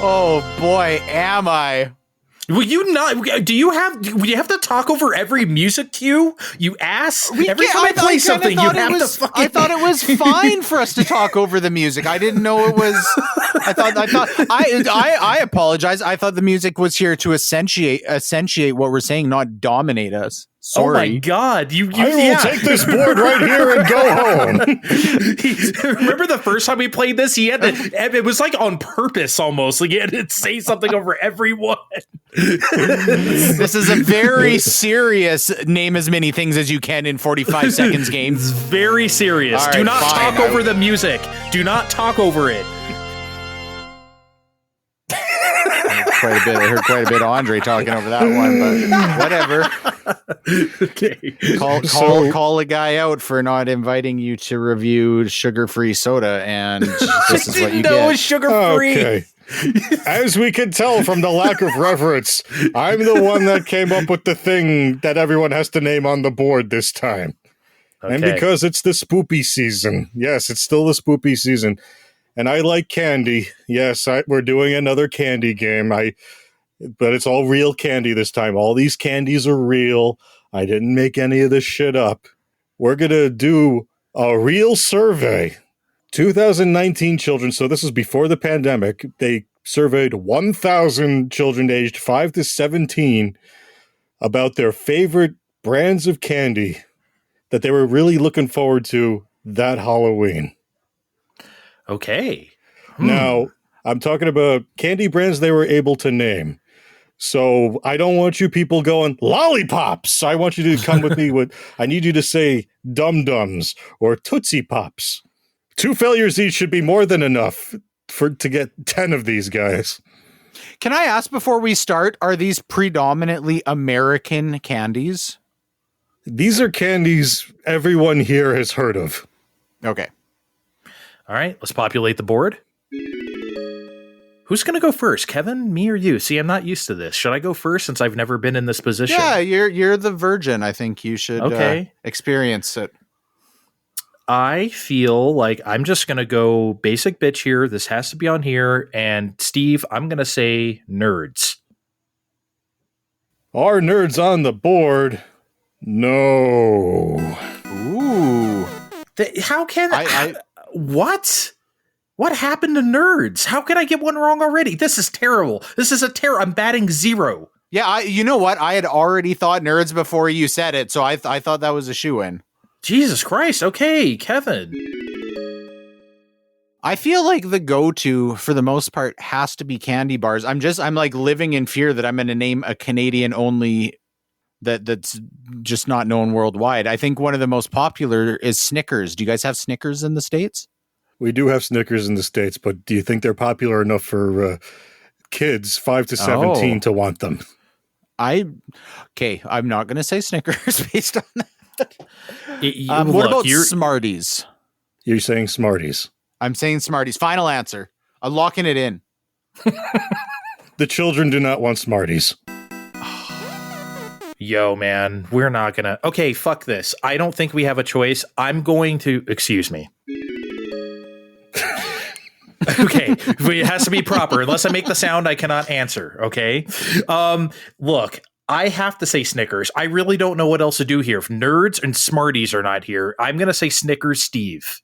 Oh boy, am I.
Will you not? Do you have to talk over every music cue? You ass! Every time I play something, you have to fucking...
I thought it was fine for us to talk over the music. I didn't know it was. I apologize. I thought the music was here to accentuate what we're saying, not dominate us. Sorry.
Oh my God! I
will take this board right here and go home.
Remember the first time we played this? He had to. It was like on purpose, almost. Like he had to say something over everyone.
This is a very serious name as many things as you can in 45 seconds game.
It's very serious.
Right,
do not talk over the music. Do not talk over it.
I heard quite a bit of Andre talking over that one, but whatever.
Okay.
Call a guy out for not inviting you to review sugar-free soda, and this is what you get.
No, it's sugar-free.
Okay. As we can tell from the lack of reverence, I'm the one that came up with the thing that everyone has to name on the board this time. Okay. And because it's the spoopy season. Yes, it's still the spoopy season. And I like candy. Yes, we're doing another candy game. But it's all real candy this time. All these candies are real. I didn't make any of this shit up. We're going to do a real survey. 2019 children, so this is before the pandemic, they surveyed 1,000 children aged 5 to 17 about their favorite brands of candy that they were really looking forward to that Halloween.
Okay.
Now, I'm talking about candy brands they were able to name. So I don't want you people going, lollipops. I want you to come with me with, I need you to say Dum-Dums or Tootsie Pops. 2 failures each should be more than enough to get 10 of these guys.
Can I ask before we start, are these predominantly American candies?
These are candies everyone here has heard of.
Okay.
All right, let's populate the board. Who's going to go first, Kevin, me, or you? See, I'm not used to this. Should I go first since I've never been in this position?
Yeah, you're the virgin. I think you should experience it.
I feel like I'm just going to go basic bitch here. This has to be on here. And Steve, I'm going to say nerds.
Are nerds on the board? No.
Ooh.
How can what? What happened to nerds? How can I get one wrong already? This is terrible. This is I'm batting 0.
Yeah, you know what? I had already thought nerds before you said it, so I thought that was a shoo-in.
Jesus Christ. Okay, Kevin.
I feel like the go-to for the most part has to be candy bars. I'm like living in fear that I'm going to name a Canadian only that's just not known worldwide. I think one of the most popular is Snickers. Do you guys have Snickers in the States?
We do have Snickers in the States, but do you think they're popular enough for kids 5 to 17 to want them?
I'm not going to say Snickers based on that.
What
about Smarties?
You're saying Smarties.
I'm saying Smarties. Final answer. I'm locking it in.
The children do not want Smarties.
Yo, man, we're not gonna. Okay, fuck this. I don't think we have a choice. I'm going to. Excuse me. Okay, it has to be proper. Unless I make the sound, I cannot answer. Okay. Look, I have to say Snickers. I really don't know what else to do here. If Nerds and Smarties are not here, I'm gonna say Snickers, Steve.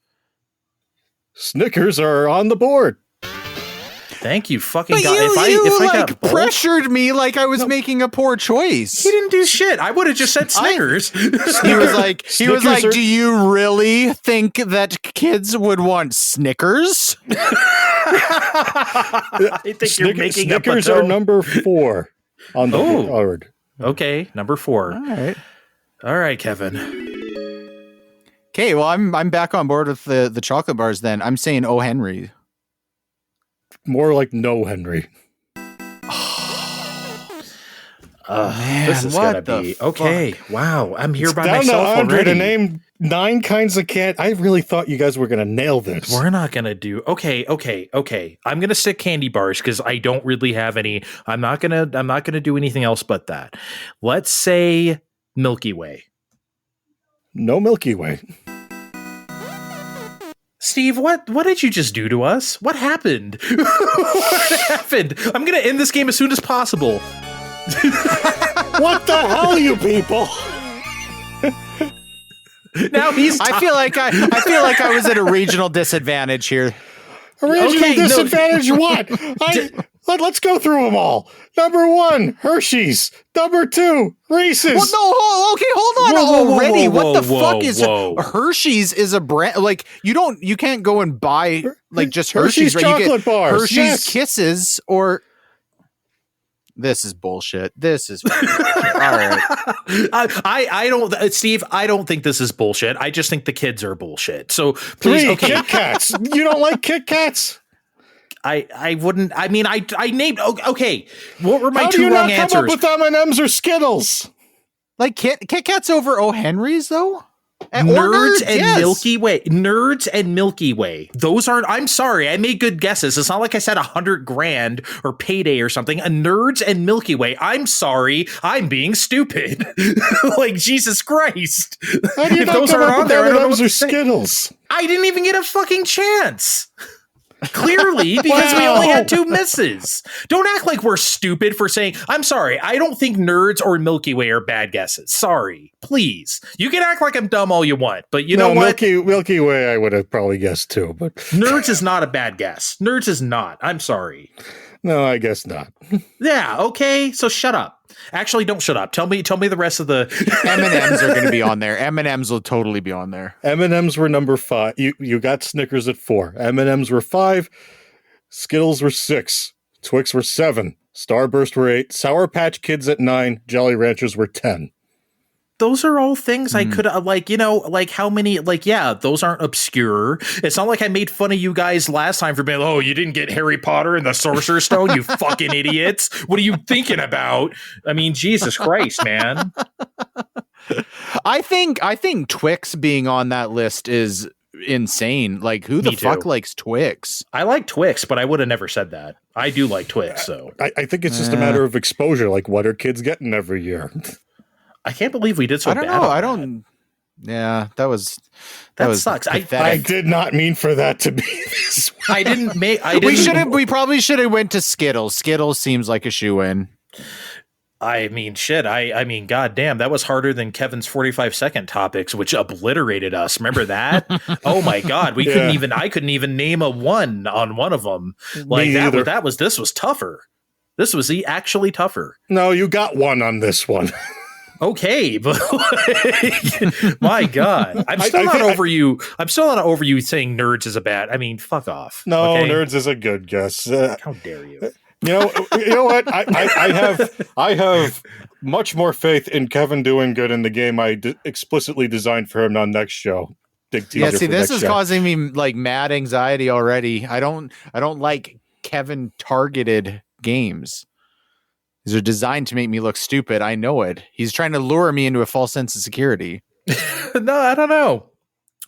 Snickers are on the board.
Thank you, fucking
But
God.
you
If I
like
got both,
pressured me like I was making a poor choice.
he didn't do shit. I would have just said Snickers.
He was like, do you really think that kids would want Snickers?
I think you're making
Snickers
up a
are number 4 on the board.
Okay, number 4.
All
right, Kevin.
Okay, well, I'm back on board with the chocolate bars then. I'm saying O. Henry.
More like no Henry.
Man,
this is
what
gonna be
the
okay.
fuck?
Wow, I'm here
It's
by
down
myself
to Andre
already.
to name 9 kinds of cat. I really thought you guys were going to nail this.
We're not gonna do okay. I'm gonna stick candy bars because I don't really have any. I'm not gonna do anything else but that. Let's say Milky Way.
No Milky Way.
Steve, what did you just do to us? What happened? What happened? I'm gonna end this game as soon as possible.
What the hell, you people?
Now he's.
I feel like I was at a regional disadvantage here.
Original
Okay, no.
disadvantage what? Let's go through them all. Number 1, Hershey's. Number 2, Reese's.
Well, no, okay, hold on
Whoa, whoa,
already.
whoa,
What the
whoa,
fuck is
whoa.
Hershey's is a brand? Like you can't go and buy like just
Hershey's
Hershey's, right? You
chocolate
get
bars,
Hershey's
yes.
Kisses or. This is bullshit. This is all right.
I don't, Steve. I don't think this is bullshit. I just think the kids are bullshit. So please,
3,
okay.
Kit Kats. You don't like Kit Kats?
I wouldn't. I mean, I named. Okay, what were my
How do
2
you
wrong
not come
answers?
up with M&M's or Skittles?
Like Kit Kats over O. Henry's though. Or
Nerds and
yes.
Milky Way. Nerds and Milky Way. Those aren't. I'm sorry. I made good guesses. It's not like I said $100,000 or Payday or something. A Nerds and Milky Way. I'm sorry. I'm being stupid. Like Jesus Christ.
How do you
If
not
those
come
aren't
up
on
with
there, I don't know
M&M's
what
or
to say.
Skittles?
I didn't even get a fucking chance. Clearly, because we
Wow.
only had 2 misses. Don't act like we're stupid for saying, I'm sorry, I don't think Nerds or Milky Way are bad guesses. Sorry. Please. You can act like I'm dumb all you want, but you know what?
Milky Way I would have probably guessed too, but
Nerds is not a bad guess. Nerds is not. I'm sorry.
no, I guess not.
Yeah, okay, so shut up. Actually, don't shut up. Tell me the rest of the
M&M's are going to be on there. M&M's will totally be on there.
M&M's were number 5. You got Snickers at 4. M&M's were 5. Skittles were 6. Twix were 7. Starburst were 8. Sour Patch Kids at 9. Jolly Ranchers were 10.
Those are all things I could like how many, those aren't obscure. It's not like I made fun of you guys last time for being, oh, you didn't get Harry Potter and the Sorcerer's Stone, you fucking idiots. What are you thinking about? I mean, Jesus Christ, man.
I think Twix being on that list is insane. Like, who the
Me
fuck
too.
likes Twix?
I like Twix, but I would have never said that. I do like Twix, so.
I think it's just a matter of exposure. Like, what are kids getting every year?
I can't believe we did so
I don't
bad.
know.
on
I
that.
don't. Yeah, that was
sucks.
I
pathetic.
did not mean for that to be this way.
I didn't make.
We probably should have went to Skittles. Skittles seems like a shoe-in.
I mean, shit. I mean, goddamn, that was harder than Kevin's 45-second topics, which obliterated us. Remember that? Oh my god, we couldn't even. I couldn't even name a 1 on one of them. Like
Me
that.
either.
This was tougher. This was actually tougher.
No, you got 1 on this one.
Okay, but like, my god, I'm still
I
not
think
over you. I'm still not over you saying Nerds is a bad. I mean, fuck off.
No,
okay?
Nerds is a good guess.
How dare you?
You know what? I have much more faith in Kevin doing good in the game I explicitly designed for him on next show. Big teaser.
Yeah, see,
for
this
next
is
show.
causing me like mad anxiety already. I don't like Kevin targeted games. These are designed to make me look stupid. I know it. He's trying to lure me into a false sense of security.
No, I don't know.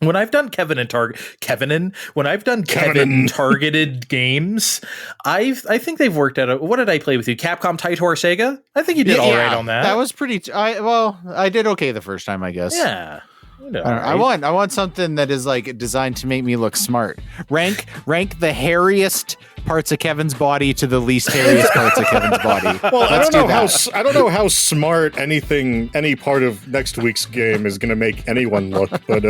when I've done Kevin targeted games, I think they've worked out. What did I play with you? Capcom Titor Sega? I think you did all right on that.
That was pretty. I did okay the first time, I guess.
Yeah.
I want something that is like designed to make me look smart. Rank the hairiest parts of Kevin's body to the least hairiest parts of Kevin's body.
Well, I don't know how smart any part of next week's game is going to make anyone look, but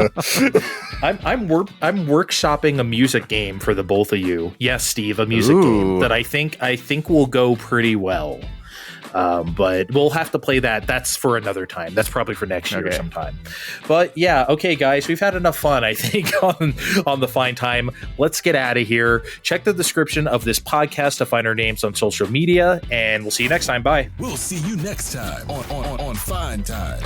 I'm workshopping a music game for the both of you. Yes, Steve, a music game that I think will go pretty well. But we'll have to play that. That's for another time. That's probably for next year sometime. But yeah, okay, guys, we've had enough fun, I think, on the Fine Time. Let's get out of here. Check the description of this podcast to find our names on social media, and we'll see you next time. Bye.
We'll see you next time on Fine Time.